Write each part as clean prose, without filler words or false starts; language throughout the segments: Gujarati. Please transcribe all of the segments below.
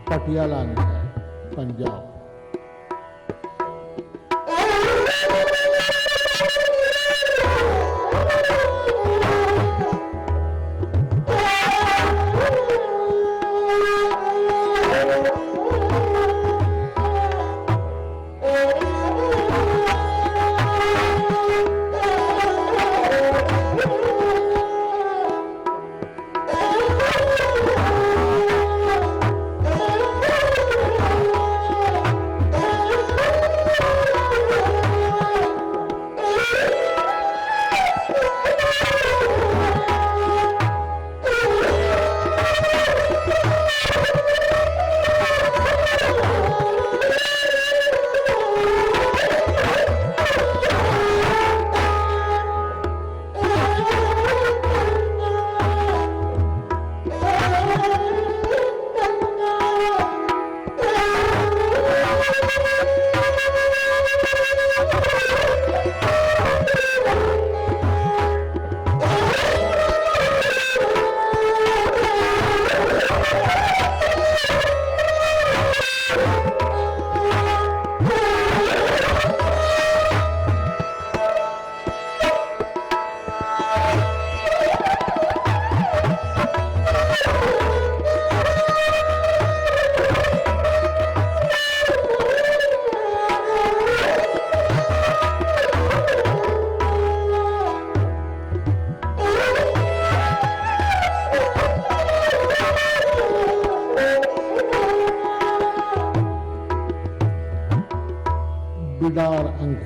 पटियाला में है, पंजाब। बिडार अंक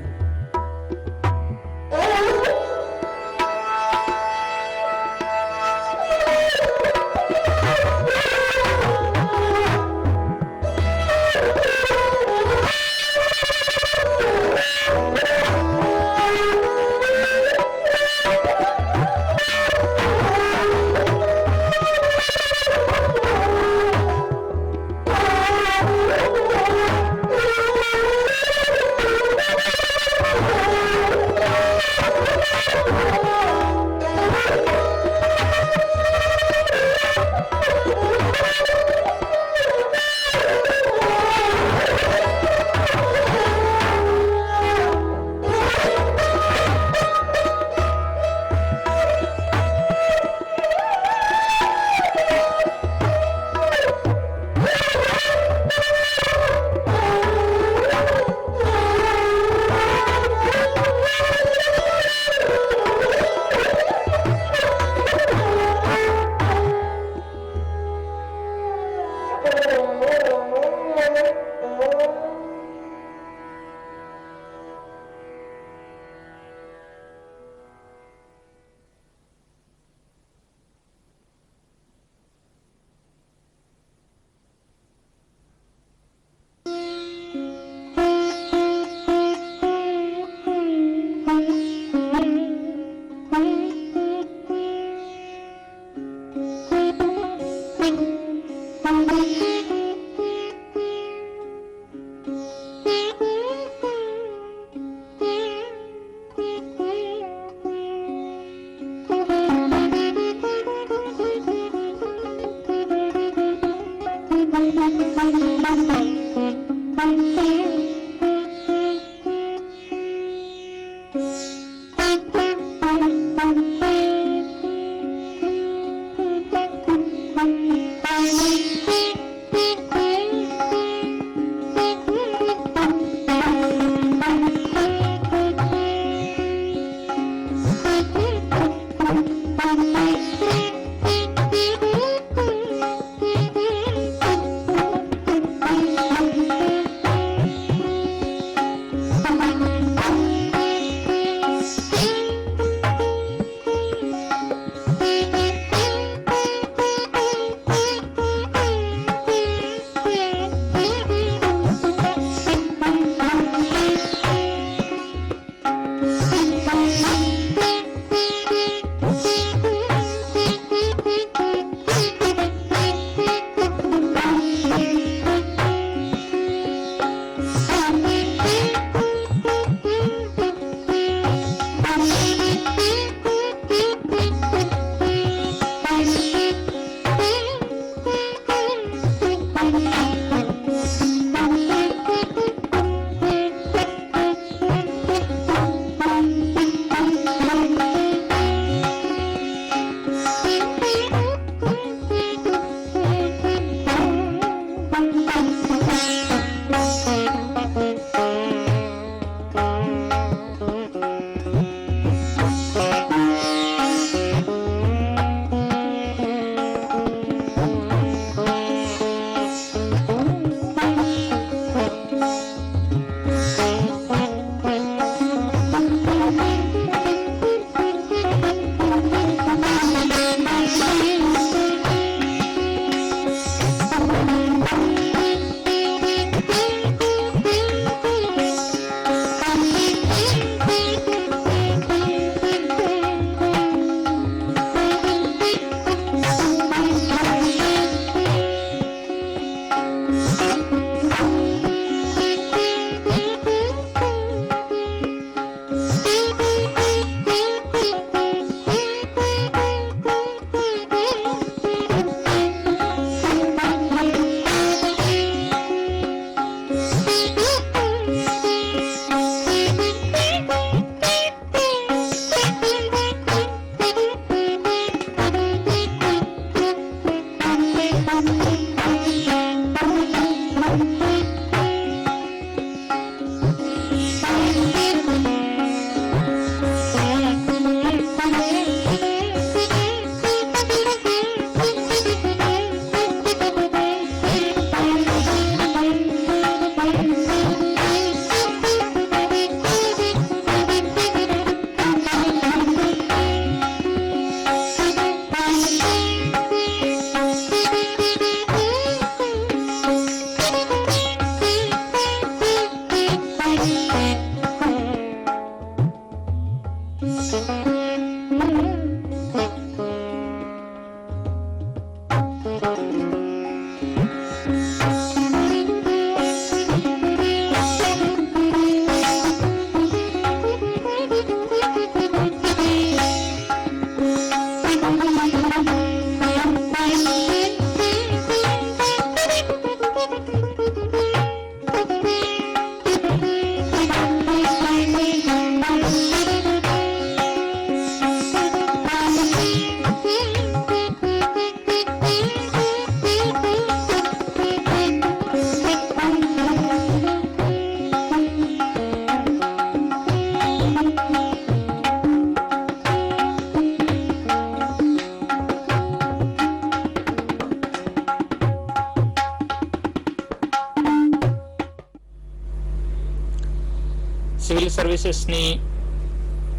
સિવિલ સર્વિસીસની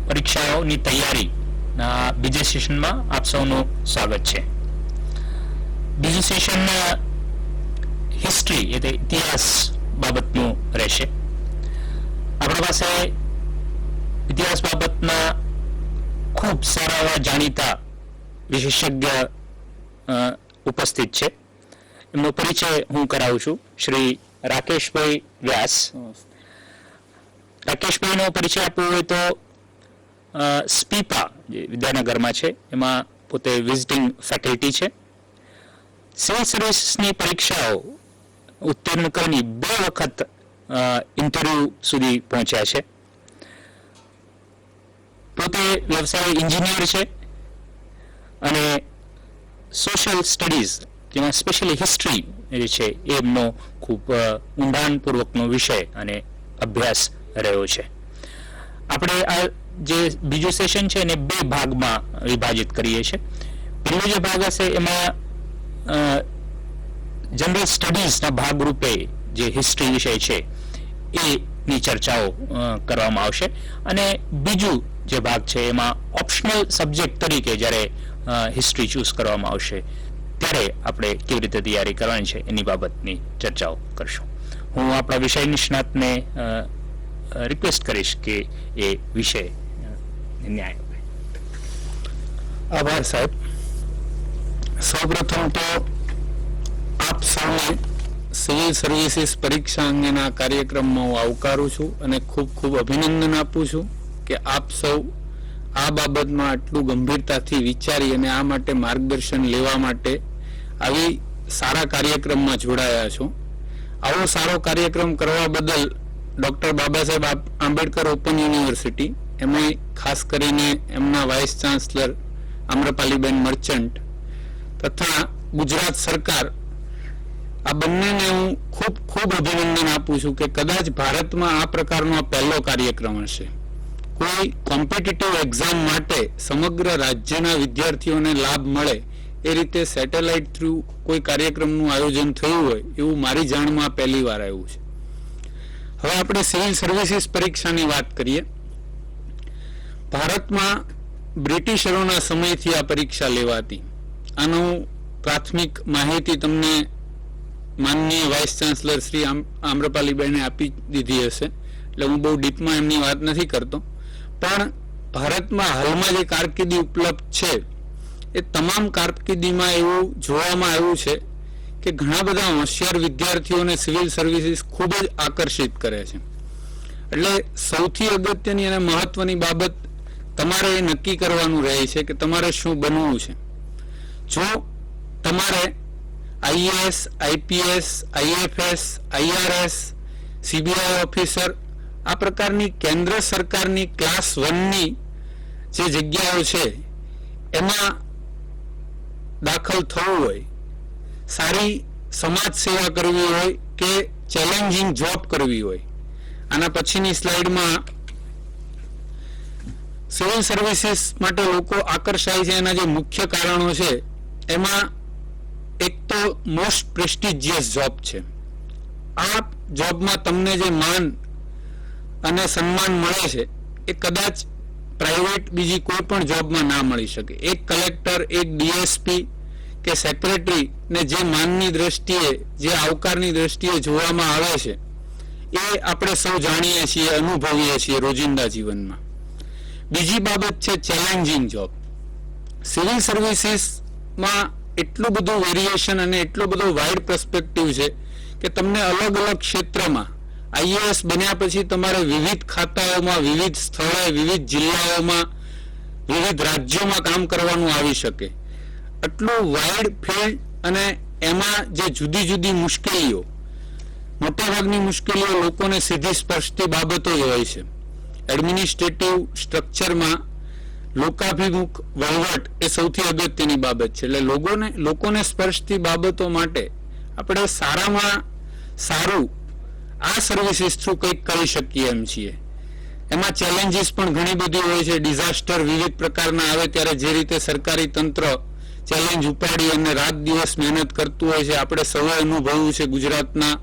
પરીક્ષાઓની તૈયારીના બીજા સેશનમાં આપ સૌનું સ્વાગત છે. બીજું સેશન હિસ્ટ્રી એટલે ઇતિહાસ બાબતનું રહેશે. આપણા પાસે ઇતિહાસ બાબતના ખૂબ સારા એવા જાણીતા વિશેષજ્ઞ ઉપસ્થિત છે. એમનો પરિચય હું કરાવું છું. શ્રી રાકેશભાઈ વ્યાસ. રાકેશભાઈનો પરિચય આપવો હોય તો સ્પીપા જે વિદ્યાનગરમાં છે એમાં પોતે વિઝિટિંગ ફેકલ્ટી છે. સિવિલ સર્વિસીસની પરીક્ષાઓ ઉત્તીર્ણ કરીને 2 વખત ઇન્ટરવ્યુ સુધી પહોંચ્યા છે. પોતે વ્યવસાય એન્જિનિયર છે અને સોશિયલ સ્ટડીઝ જેમાં સ્પેશિયલી હિસ્ટ્રી જે છે એ એમનો ખૂબ ઊંડાણપૂર્વકનો વિષય અને અભ્યાસ રહ્યો છે. આપણે આ જે બીજું સેશન છે એને 2 ભાગમાં વિભાજિત કરીએ છીએ. પહેલો જે ભાગ હશે એમાં જનરલ સ્ટડીઝના ભાગરૂપે જે હિસ્ટ્રી વિષય છે એની ચર્ચાઓ કરવામાં આવશે અને બીજું જે ભાગ છે એમાં ઓપ્શનલ સબ્જેક્ટ તરીકે જ્યારે હિસ્ટ્રી ચૂઝ કરવામાં આવશે ત્યારે આપણે કેવી રીતે તૈયારી કરવાની છે એની બાબતની ચર્ચાઓ કરશું. હું આપણા વિષય નિષ્ણાતને રિક્વેસ્ટ કરીશ કે એ વિષય ન્યાય આપે. આભાર સાહેબ. સૌપ્રથમ તો આપ સૌને સિવિલ સર્વિસીસ પરીક્ષા અંગેના કાર્યક્રમમાં હું આવકારું છું અને ખૂબ ખૂબ અભિનંદન આપું છું કે આપ સૌ આ બાબતમાં આટલું ગંભીરતાથી વિચારી અને આ માટે માર્ગદર્શન લેવા માટે આવી સારા કાર્યક્રમમાં જોડાયા છો. આવો સારો કાર્યક્રમ કરવા બદલ doctor Baba Saheb Ambedkar open university, એમાં ખાસ કરીને એમના વાઇસ ચાન્સલર આમ્રપાલીબેન મર્ચન્ટ તથા ગુજરાત સરકાર, આ બંનેને હું ખૂબ ખૂબ અભિનંદન આપું છું કે કદાચ ભારતમાં આ પ્રકારનો આ પહેલો કાર્યક્રમ હશે. કોઈ કોમ્પિટિટિવ એક્ઝામ માટે સમગ્ર રાજ્યના વિદ્યાર્થીઓને લાભ મળે એ રીતે સેટેલાઇટ થ્રુ કોઈ કાર્યક્રમનું આયોજન થયું હોય એવું મારી જાણમાં પહેલી વાર આવ્યું છે. હવે આપણે સિવિલ સર્વિસીસ પરીક્ષાની વાત કરીએ. ભારતમાં બ્રિટિશરોના સમયથી આ પરીક્ષા લેવાતી. આનું પ્રાથમિક માહિતી તમને માનનીય વાઇસ ચાન્સલર શ્રી આમ્રપાલીબેને આપી દીધી હશે, એટલે હું બહુ ડીપમાં એમની વાત નથી કરતો. પણ ભારતમાં હાલમાં જે કારકિર્દી ઉપલબ્ધ છે એ તમામ કારકિર્દીમાં એવું જોવામાં આવ્યું છે કે ઘણા બધા હોશિયાર વિદ્યાર્થીઓને સિવિલ સર્વિસીસ ખૂબ જ આકર્ષિત કરે છે. એટલે સૌથી અગત્યની અને મહત્વની બાબત તમારે એ નક્કી કરવાનું રહે છે કે તમારે શું બનવું છે. જો તમારે IAS, IPS, IFS, IRS, CBI officer આ પ્રકારની કેન્દ્ર સરકારની ક્લાસ 1ની જે જગ્યાઓ છે એમાં દાખલ થવું હોય, સારી સમાજ સેવા કરવી હોય કે ચેલેન્જિંગ જોબ કરવી હોય, આના પછીની સ્લાઇડમાં સિવિલ સર્વિસીસ માટે લોકો આકર્ષાય છે એના જે મુખ્ય કારણો છે એમાં એક તો મોસ્ટ પ્રેસ્ટિજિયસ જોબ છે. આ જોબમાં તમને જે માન અને સન્માન મળે છે એ કદાચ પ્રાઇવેટ બીજી કોઈ પણ જોબમાં ના મળી શકે. એક કલેક્ટર, એક ડીએસપી કે સેક્રેટરી ને જે માનની દ્રષ્ટિએ, જે આવકારની દ્રષ્ટિએ જોવામાં આવે છે એ આપણે સૌ જાણીએ છીએ, અનુભવીએ છીએ રોજિંદા જીવનમાં. બીજી બાબત છે ચેલેન્જિંગ જોબ. સિવિલ સર્વિસીસમાં એટલું બધું વેરિએશન અને એટલો બધો વાઇડ પર્સપેક્ટિવ છે કે તમને અલગ અલગ ક્ષેત્રમાં આઈએએસ બન્યા પછી તમારે વિવિધ ખાતાઓમાં, વિવિધ સ્થળે, વિવિધ જિલ્લાઓમાં, વિવિધ રાજ્યોમાં કામ કરવાનું આવી શકે. આટલું વાઇડ ફિલ્ડ અને એમાં જે જુદી જુદી મુશ્કેલીઓ, મોટાભાગની મુશ્કેલીઓ લોકોને સીધી સ્પર્શતી બાબતો જ હોય છે. એડમિનિસ્ટ્રેટિવ સ્ટ્રક્ચરમાં લોકાભિમુખ વહીવટ એ સૌથી અગત્યની બાબત છે. એટલે લોકોને સ્પર્શતી બાબતો માટે આપણે સારામાં સારું આ સર્વિસીસ થ્રુ કંઈક કરી શકીએ એમ છીએ. એમાં ચેલેન્જીસ પણ ઘણી બધી હોય છે. ડિઝાસ્ટર વિવિધ પ્રકારના આવે ત્યારે જે રીતે સરકારી તંત્ર ચેલેન્જ ઉપાડી અને રાત દિવસ મહેનત કરતું હોય છે, આપણે સૌએ અનુભવ્યું છે ગુજરાતના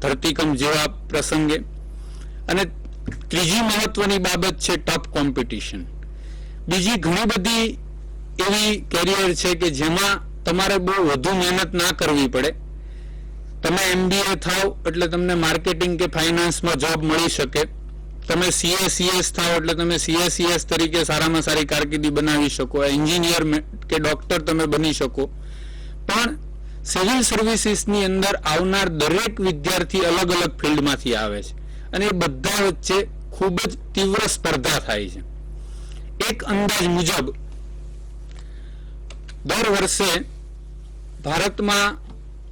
ધરતીકંપ જેવા પ્રસંગે. અને ત્રીજી મહત્વની બાબત છે ટફ કોમ્પિટિશન. બીજી ઘણી બધી એવી કેરિયર છે કે જેમાં તમારે બહુ વધુ મહેનત ના કરવી પડે. તમે એમબીએ થાવ એટલે તમને માર્કેટિંગ કે ફાઇનાન્સમાં જોબ મળી શકે. તમે સીએસીએસ થાવ એટલે તમે સીએસીએસ તરીકે સારામાં સારી કારકિર્દી બનાવી શકો. એન્જિનિયર કે ડોક્ટર તમે બની શકો. પણ સિવિલ સર્વિસીસની અંદર આવનાર દરેક વિદ્યાર્થી અલગ અલગ ફિલ્ડમાંથી આવે છે અને એ બધા વચ્ચે ખૂબ જ તીવ્ર સ્પર્ધા થાય છે. એક અંદાજ મુજબ દર વર્ષે ભારતમાં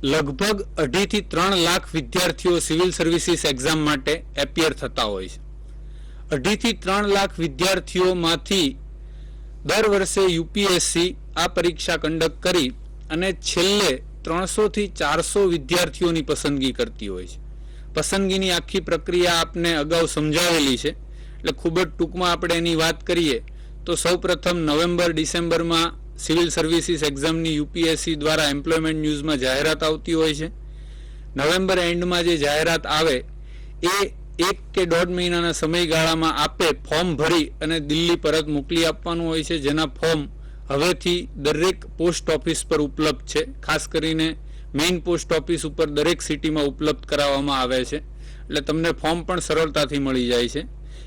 લગભગ 2.5 થી 3 લાખ વિદ્યાર્થીઓ સિવિલ સર્વિસીસ એક્ઝામ માટે એપિયર થતા હોય છે. 2.5 થી 3 લાખ વિદ્યાર્થીઓમાંથી દર વર્ષે યુપીએસસી આ પરીક્ષા કન્ડક્ટ કરી અને છેલ્લે 300 થી 400 વિદ્યાર્થીઓની પસંદગી કરતી હોય છે. પસંદગીની આખી પ્રક્રિયા આપને અગાઉ સમજાવેલી છે, એટલે ખૂબ જ ટૂંકમાં આપણે એની વાત કરીએ તો સૌપ્રથમ નવેમ્બર-ડિસેમ્બરમાં સિવિલ સર્વિસીસ એક્ઝામની યુપીએસસી દ્વારા એમ્પ્લોયમેન્ટ ન્યૂઝમાં જાહેરાત આવતી હોય છે. નવેમ્બર એન્ડમાં જે જાહેરાત આવે એ 1 કે 1.5 મહિનાના સમયગાળામાં આપે ફોર્મ ભરી અને દિલ્હી પરત મોકલી આપવાનું હોય છે, જેના ફોર્મ હવેથી દરેક પોસ્ટ ઓફિસ પર ઉપલબ્ધ છે. ખાસ કરીને મેઇન પોસ્ટ ઓફિસ ઉપર દરેક સિટીમાં ઉપલબ્ધ કરાવવામાં આવે છે, એટલે તમને ફોર્મ પણ સરળતાથી મળી જાય છે.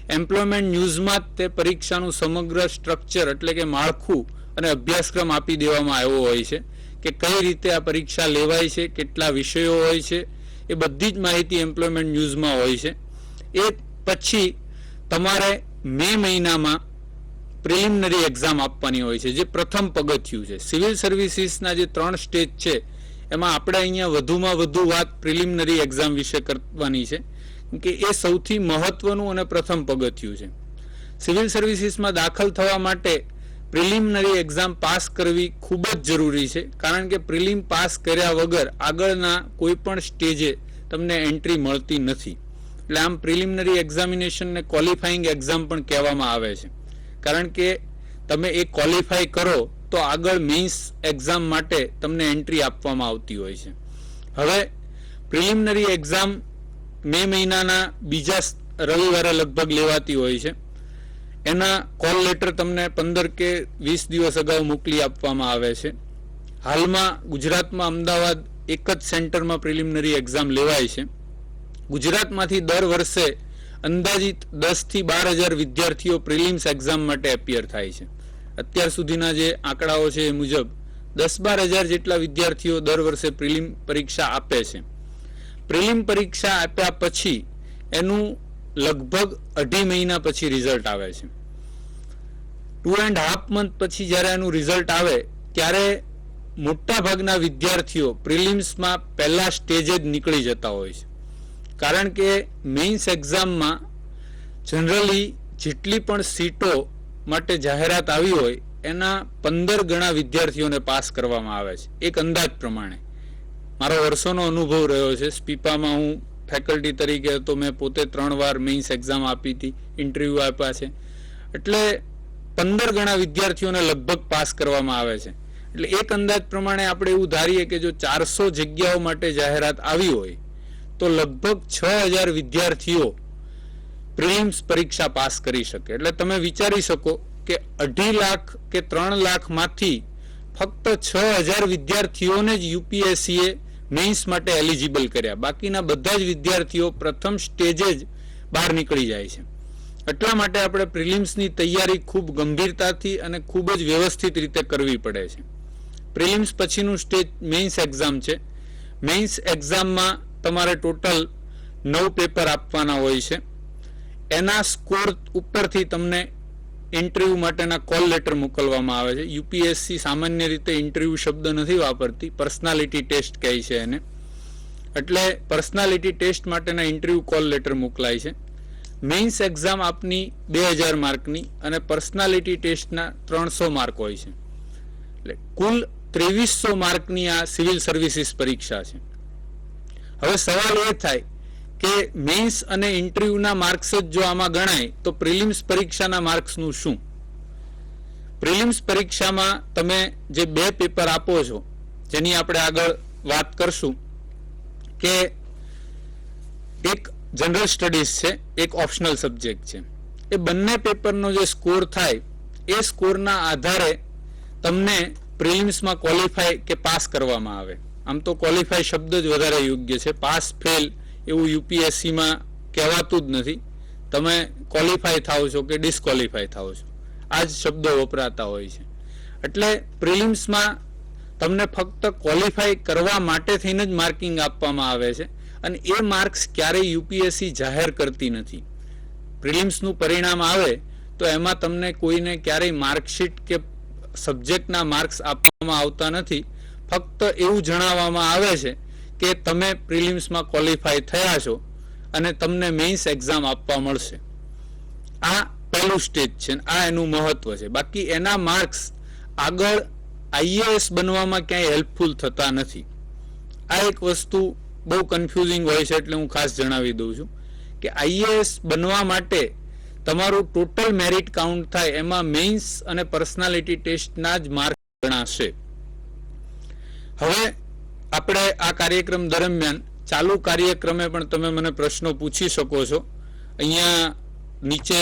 એમ્પ્લોયમેન્ટ ન્યૂઝમાં જ તે પરીક્ષાનું સમગ્ર સ્ટ્રક્ચર એટલે કે માળખું અને અભ્યાસક્રમ આપી દેવામાં આવ્યો હોય છે કે કઈ રીતે આ પરીક્ષા લેવાય છે, કેટલા વિષયો હોય છે, એ બધી જ માહિતી એમ્પ્લોયમેન્ટ ન્યૂઝમાં હોય છે. એ પછી તમારે મે મહિનામાં પ્રિલિમિનરી એક્ઝામ આપવાની હોય છે, જે પ્રથમ પગથિયું છે. સિવિલ સર્વિસીસના જે 3 સ્ટેજ છે એમાં આપણે અહીંયા વધુમાં વધુ વાત પ્રિલિમિનરી એક્ઝામ વિશે કરવાની છે કે એ સૌથી મહત્વનું અને પ્રથમ પગથિયું છે. સિવિલ સર્વિસીસમાં દાખલ થવા માટે પ્રિલિમિનરી એક્ઝામ પાસ કરવી ખૂબ જ જરૂરી છે, કારણ કે પ્રિલિમ પાસ કર્યા વગર આગળના કોઈ પણ સ્ટેજે તમને એન્ટ્રી મળતી નથી. એટલે આમ પ્રિલિમિનરી એક્ઝામિનેશનને ક્વોલિફાઈંગ એક્ઝામ પણ કહેવામાં આવે છે, કારણ કે તમે એ ક્વોલિફાય કરો તો આગળ મેઇન્સ એક્ઝામ માટે તમને એન્ટ્રી આપવામાં આવતી હોય છે. હવે પ્રિલિમિનરી એક્ઝામ મે મહિનાના બીજા રવિવારે લગભગ લેવાતી હોય છે. એના કોલ લેટર તમને 15 કે 20 દિવસ અગાઉ મોકલી આપવામાં આવે છે. હાલમાં ગુજરાતમાં અમદાવાદ એક જ સેન્ટરમાં પ્રિલિમિનરી એક્ઝામ લેવાય છે. ગુજરાતમાંથી દર વર્ષે અંદાજિત 10 થી 12,000 વિદ્યાર્થીઓ પ્રિલિમ્સ એક્ઝામ માટે એપિયર થાય છે. અત્યાર સુધીના જે આંકડાઓ છે એ મુજબ 10-12,000 જેટલા વિદ્યાર્થીઓ દર વર્ષે પ્રિલિમ પરીક્ષા આપે છે. પ્રિલિમ પરીક્ષા આપ્યા પછી એનું લગભગ 2.5 મહિના પછી રિઝલ્ટ આવે છે. 2.5 મંથ પછી જ્યારે એનું રિઝલ્ટ આવે ત્યારે મોટા ભાગના વિદ્યાર્થીઓ પ્રિલિમ્સમાં પહેલા સ્ટેજે જ નીકળી જતા હોય છે, કારણ કે મેઇન્સ એક્ઝામમાં જનરલી જેટલી પણ સીટો માટે જાહેરાત આવી હોય એના 15 ગણા વિદ્યાર્થીઓને પાસ કરવામાં આવે છે. એક અંદાજ પ્રમાણે મારો વર્ષોનો અનુભવ રહ્યો છે. સ્પીપામાં હું ફેકલ્ટી તરીકે હતો, મેં પોતે 3 વાર મેઇન્સ એક્ઝામ આપી હતી, ઇન્ટરવ્યૂ આપ્યા છે. એટલે 15 ગણા વિદ્યાર્થીઓને લગભગ પાસ કરવામાં આવે છે. એટલે એક અંદાજ પ્રમાણે આપણે એવું ધારીએ કે જો 400 જગ્યાઓ માટે જાહેરાત આવી હોય તો લગભગ 6,000 વિદ્યાર્થીઓ પ્રિલિમ્સ પરીક્ષા પાસ કરી શકે. એટલે તમે વિચારી શકો કે 2.5 લાખ કે 3 લાખમાંથી ફક્ત 6,000 વિદ્યાર્થીઓને જ યુપીએસસીએ મેઇન્સ માટે એલિજિબલ કર્યા. બાકીના બધા જ વિદ્યાર્થીઓ પ્રથમ સ્ટેજે જ બહાર નીકળી જાય છે. એટલા માટે આપણે પ્રિલિમ્સની તૈયારી ખૂબ ગંભીરતાથી અને ખૂબ જ વ્યવસ્થિત રીતે કરવી પડે છે. પ્રિલિમ્સ પછીનું સ્ટેજ મેઇન્સ એક્ઝામ છે. મેઇન્સ એક્ઝામમાં તમારે ટોટલ 9 પેપર આપવાના હોય છે. એના સ્કોર ઉપરથી તમને ઇન્ટરવ્યૂ માટેના કોલ લેટર મોકલવામાં આવે છે. યુપીએસસી સામાન્ય રીતે ઇન્ટરવ્યૂ શબ્દ નથી વાપરતી, પર્સનાલિટી ટેસ્ટ કહે છે એને. એટલે પર્સનાલિટી ટેસ્ટ માટેના ઇન્ટરવ્યૂ કોલ લેટર મોકલાય છે. મેઇન્સ એક્ઝામ આપની 2000 માર્કની અને પર્સનાલિટી ટેસ્ટના 300 માર્ક હોય છે. એટલે કુલ 2300 માર્કની આ સિવિલ સર્વિસીસ પરીક્ષા છે. હવે સવાલ એ થાય કે મેઇન્સ અને ઇન્ટરવ્યુના માર્ક્સ જ જો આમાં ગણાય તો પ્રિલિમ્સ પરીક્ષાના માર્ક્સનું શું? પ્રિલિમ્સ પરીક્ષામાં તમે જે 2 પેપર આપો છો, જેની આપણે આગળ વાત કરશું, કે એક જનરલ સ્ટડીઝ છે, એક ઓપ્શનલ સબ્જેક્ટ છે. એ બંને પેપરનો જે સ્કોર થાય એ સ્કોરના આધારે તમને પ્રિલિમ્સમાં ક્વોલિફાય કે પાસ કરવામાં આવે. આમ તો ક્વોલિફાય શબ્દ જ વધારે યોગ્ય છે. પાસ ફેલ એવું યુપીએસસીમાં કહેવાતું જ નથી. તમે ક્વોલિફાય થાવ છો કે ડિસ્ક્વોલિફાય થાવ છો, આ જ શબ્દો વપરાતા હોય છે. એટલે પ્રિલિમ્સમાં તમને ફક્ત ક્વોલિફાય કરવા માટે થઈને જ માર્કિંગ આપવામાં આવે છે અને એ માર્ક્સ ક્યારેય યુપીએસસી જાહેર કરતી નથી. પ્રિલિમ્સનું પરિણામ આવે તો એમાં તમને કોઈને ક્યારેય માર્કશીટ કે સબ્જેક્ટના માર્ક્સ આપવામાં આવતા નથી. ફક્ત એવું જણાવવામાં આવે છે કે તમે પ્રિલિમ્સમાં ક્વોલિફાય થયા છો અને તમને મેઇન્સ એક્ઝામ આપવા મળશે. આ પહેલું સ્ટેજ છે, આ એનું મહત્વ છે. બાકી એના માર્ક્સ આગળ આઈએએસ બનવામાં ક્યાંય હેલ્પફુલ થતા નથી. આ એક વસ્તુ બહુ કન્ફ્યુઝિંગ હોય છે, એટલે હું ખાસ જણાવી દઉં છું કે આઈએએસ બનવા માટે તમારું ટોટલ મેરિટ કાઉન્ટ થાય એમાં મેઇન્સ અને પર્સનાલિટી ટેસ્ટના જ માર્ક ગણાશે. હવે આપણે આ કાર્યક્રમ દરમિયાન ચાલુ કાર્યક્રમે પણ તમે મને પ્રશ્નો પૂછી શકો છો. અહીંયા નીચે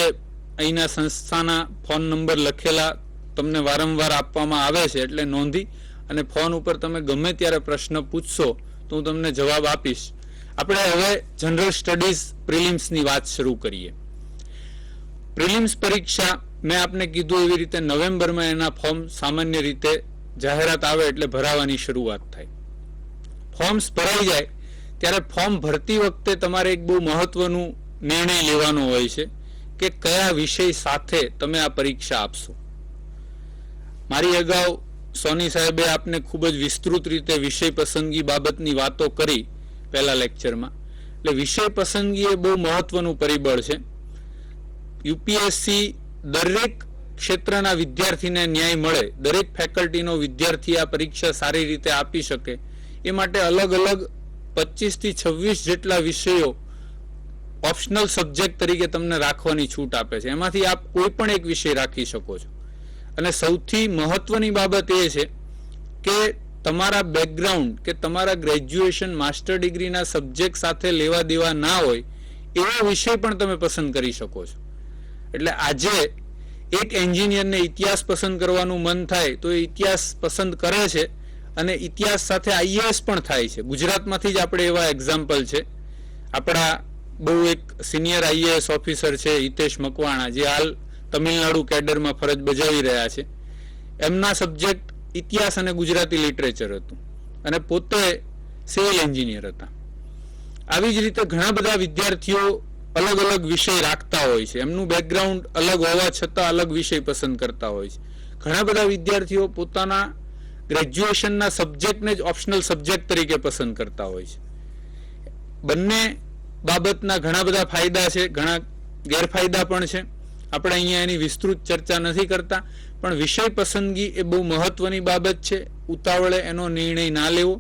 અહીંના સંસ્થાના ફોન નંબર લખેલા તમને વારંવાર આપવામાં આવે છે, એટલે નોંધી અને ફોન ઉપર તમે ગમે ત્યારે પ્રશ્ન પૂછશો તો હું તમને જવાબ આપીશ. આપણે હવે જનરલ સ્ટડીઝ પ્રિલિમ્સની વાત શરૂ કરીએ. પ્રિલિમ્સ પરીક્ષા મેં આપને કીધું એવી રીતે નવેમ્બરમાં એના ફોર્મ સામાન્ય રીતે જાહેરાત આવે એટલે ભરાવાની શરૂઆત થાય. ફોર્મ્સ ભરાઈ જાય ત્યારે ફોર્મ ભરતી વખતે તમારે એક બહુ મહત્વનું નિર્ણય લેવાનો હોય છે કે કયા વિષય સાથે તમે આ પરીક્ષા આપશો. મારી અગાઉ સોની સાહેબે આપને ખૂબ જ વિસ્તૃત રીતે વિષય પસંદગી બાબતની વાતો કરી પહેલા લેક્ચરમાં. એટલે વિષય પસંદગી એ બહુ મહત્વનું પરિબળ છે. યુપીએસસી દરેક ક્ષેત્રના વિદ્યાર્થીને ન્યાય મળે, દરેક ફેકલ્ટીનો વિદ્યાર્થી આ પરીક્ષા સારી રીતે આપી શકે એ માટે અલગ અલગ 25 થી 26 જેટલા વિષયો ઓપ્શનલ સબ્જેક્ટ તરીકે તમને રાખવાની છૂટ આપે છે. એમાંથી આપ કોઈ પણ એક વિષય રાખી શકો છો. અને સૌથી મહત્વની બાબત એ છે કે તમારા બેકગ્રાઉન્ડ કે તમારા ગ્રેજ્યુએશન માસ્ટર ડિગ્રીના સબ્જેક્ટ સાથે લેવા દેવા ના હોય એવા વિષય પણ તમે પસંદ કરી શકો છો. એટલે આજે એક એન્જિનિયરને ઇતિહાસ પસંદ કરવાનું મન થાય તો એ ઇતિહાસ પસંદ કરે છે અને ઇતિહાસ સાથે આઈએએસ પણ થાય છે. ગુજરાતમાંથી જ આપણે એવા એક્ઝામ્પલ છે. આપણા બહુ એક સિનિયર આઈએએસ ઓફિસર છે હિતેશ મકવાણા, જે હાલ તમિલનાડુ કેડરમાં ફરજ બજાવી રહ્યા છે. એમના સબ્જેક્ટ ઇતિહાસ અને ગુજરાતી લિટરેચર હતું અને પોતે સિવિલ એન્જિનિયર હતા. આવી જ રીતે ઘણા બધા વિદ્યાર્થીઓ અલગ અલગ વિષય રાખતા હોય છે. એમનું બેકગ્રાઉન્ડ અલગ હોવા છતાં અલગ વિષય પસંદ કરતા હોય છે. ઘણા બધા વિદ્યાર્થીઓ પોતાના ગ્રેજ્યુએશનના સબ્જેક્ટને જ ઓપ્શનલ સબ્જેક્ટ તરીકે પસંદ કરતા હોય છે. બંને બાબતના ઘણા બધા ફાયદા છે, ઘણા ગેરફાયદા પણ છે. આપણે અહીંયા એની વિસ્તૃત ચર્ચા નથી કરતા, પણ વિષય પસંદગી એ બહુ મહત્વની બાબત છે. ઉતાવળે એનો નિર્ણય ના લેવો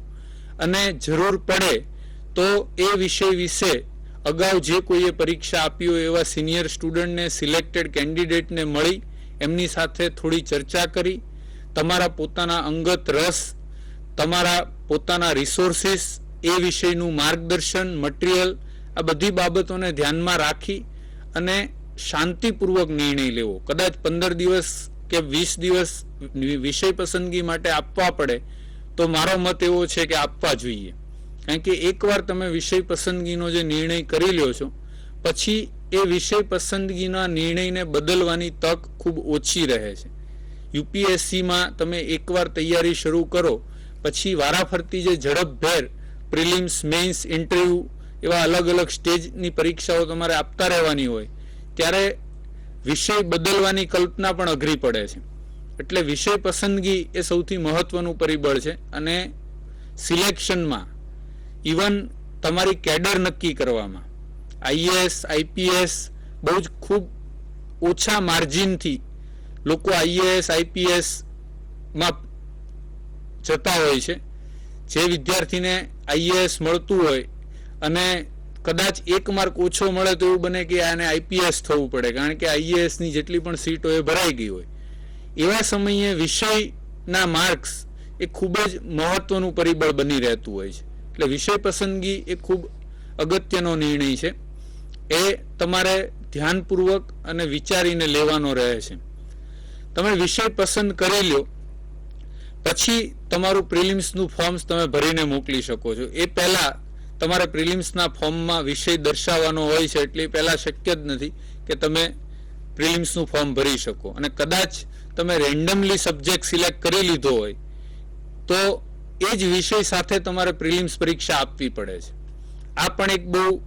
અને જરૂર પડે તો એ વિષય વિશે અગાઉ જે કોઈએ પરીક્ષા આપી હોય એવા સિનિયર સ્ટુડન્ટને, સિલેક્ટેડ કેન્ડિડેટને મળી એમની સાથે થોડી ચર્ચા કરી તમારા પોતાના અંગત રસ, તમારા પોતાના રિસોર્સિસ, એ વિષયનું માર્ગદર્શન, મટીરિયલ, આ બધી બાબતોને ધ્યાનમાં રાખી અને શાંતિપૂર્વક નિર્ણય લેવો. કદાચ 15 દિવસ કે 20 દિવસ વિષય પસંદગી માટે આપવા પડે તો મારો મત એવો છે કે આપવા જોઈએ. કારણ કે એકવાર તમે વિષય પસંદગીનો જે નિર્ણય કરી લ્યો છો પછી એ વિષય પસંદગીના નિર્ણયને બદલવાની તક ખૂબ ઓછી રહે છે. યુપીએસસીમાં તમે એકવાર તૈયારી શરૂ કરો પછી વારાફરતી જે ઝડપભેર પ્રિલિમ્સ, મેઇન્સ, ઇન્ટરવ્યુ એવા અલગ અલગ સ્ટેજની પરીક્ષાઓ તમારે આપતા રહેવાની હોય ત્યારે વિષય બદલવાની કલ્પના પણ અઘરી પડે છે. એટલે વિષય પસંદગી એ સૌથી મહત્વનું પરિબળ છે. અને સિલેક્શનમાં, ઇવન તમારી કેડર નક્કી કરવામાં, આઈએએસ, આઈપીએસ બહુ જ ખૂબ ઓછા માર્જિનથી લોકો આઈએએસ, આઈપીએસમાં જતા હોય છે. જે વિદ્યાર્થીને આઈએએસ મળતું હોય અને કદાચ એક માર્ક ઓછો મળે તો એવું બને કે આને આઈપીએસ થવું પડે, કારણ કે આઈએએસની જેટલી પણ સીટો એ ભરાઈ ગઈ હોય. એવા સમયે વિષયના માર્ક્સ એ ખૂબ જ મહત્વનું પરિબળ બની રહેતું હોય છે. એટલે વિષય પસંદગી એ ખૂબ અગત્યનો નિર્ણય છે. એ તમારે ધ્યાનપૂર્વક અને વિચારીને લેવાનો રહે છે. તમે વિષય પસંદ કરી લો પછી તમારું પ્રિલિમ્સનું ફોર્મ્સ તમે ભરીને મોકલી શકો છો. એ પહેલા તમારે પ્રિલિમ્સના ફોર્મમાં વિષય દર્શાવવાનો હોય છે, એટલે પહેલા શક્ય જ નથી કે તમે પ્રિલિમ્સનું ફોર્મ ભરી શકો. અને કદાચ તમે રેન્ડમલી સબ્જેક્ટ સિલેક્ટ કરી લીધો હોય તો એ જ વિષય સાથે તમારે પ્રિલિમ્સ પરીક્ષા આપવી પડે છે. આ પણ એક બહુ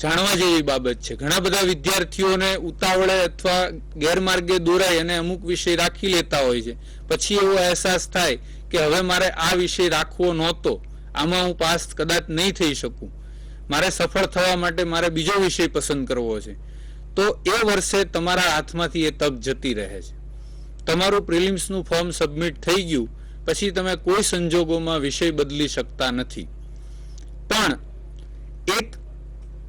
જાણવા જેવી બાબત છે. ઘણા બધા વિદ્યાર્થીઓને ઉતાવળે અથવા ગેરમાર્ગે દોરાય અને અમુક વિષય રાખી લેતા હોય છે. પછી એવો અહેસાસ થાય કે હવે મારે આ વિષય રાખવો નહોતો, આમાં હું પાસ કદાચ નહીં થઈ શકું, મારે સફળ થવા માટે મારે બીજો વિષય પસંદ કરવો છે, તો એ વર્ષે તમારા હાથમાંથી એ તક જતી રહે છે. તમારું પ્રિલિમ્સનું ફોર્મ સબમિટ થઈ ગયું પછી તમે કોઈ સંજોગોમાં વિષય બદલી શકતા નથી. પણ એક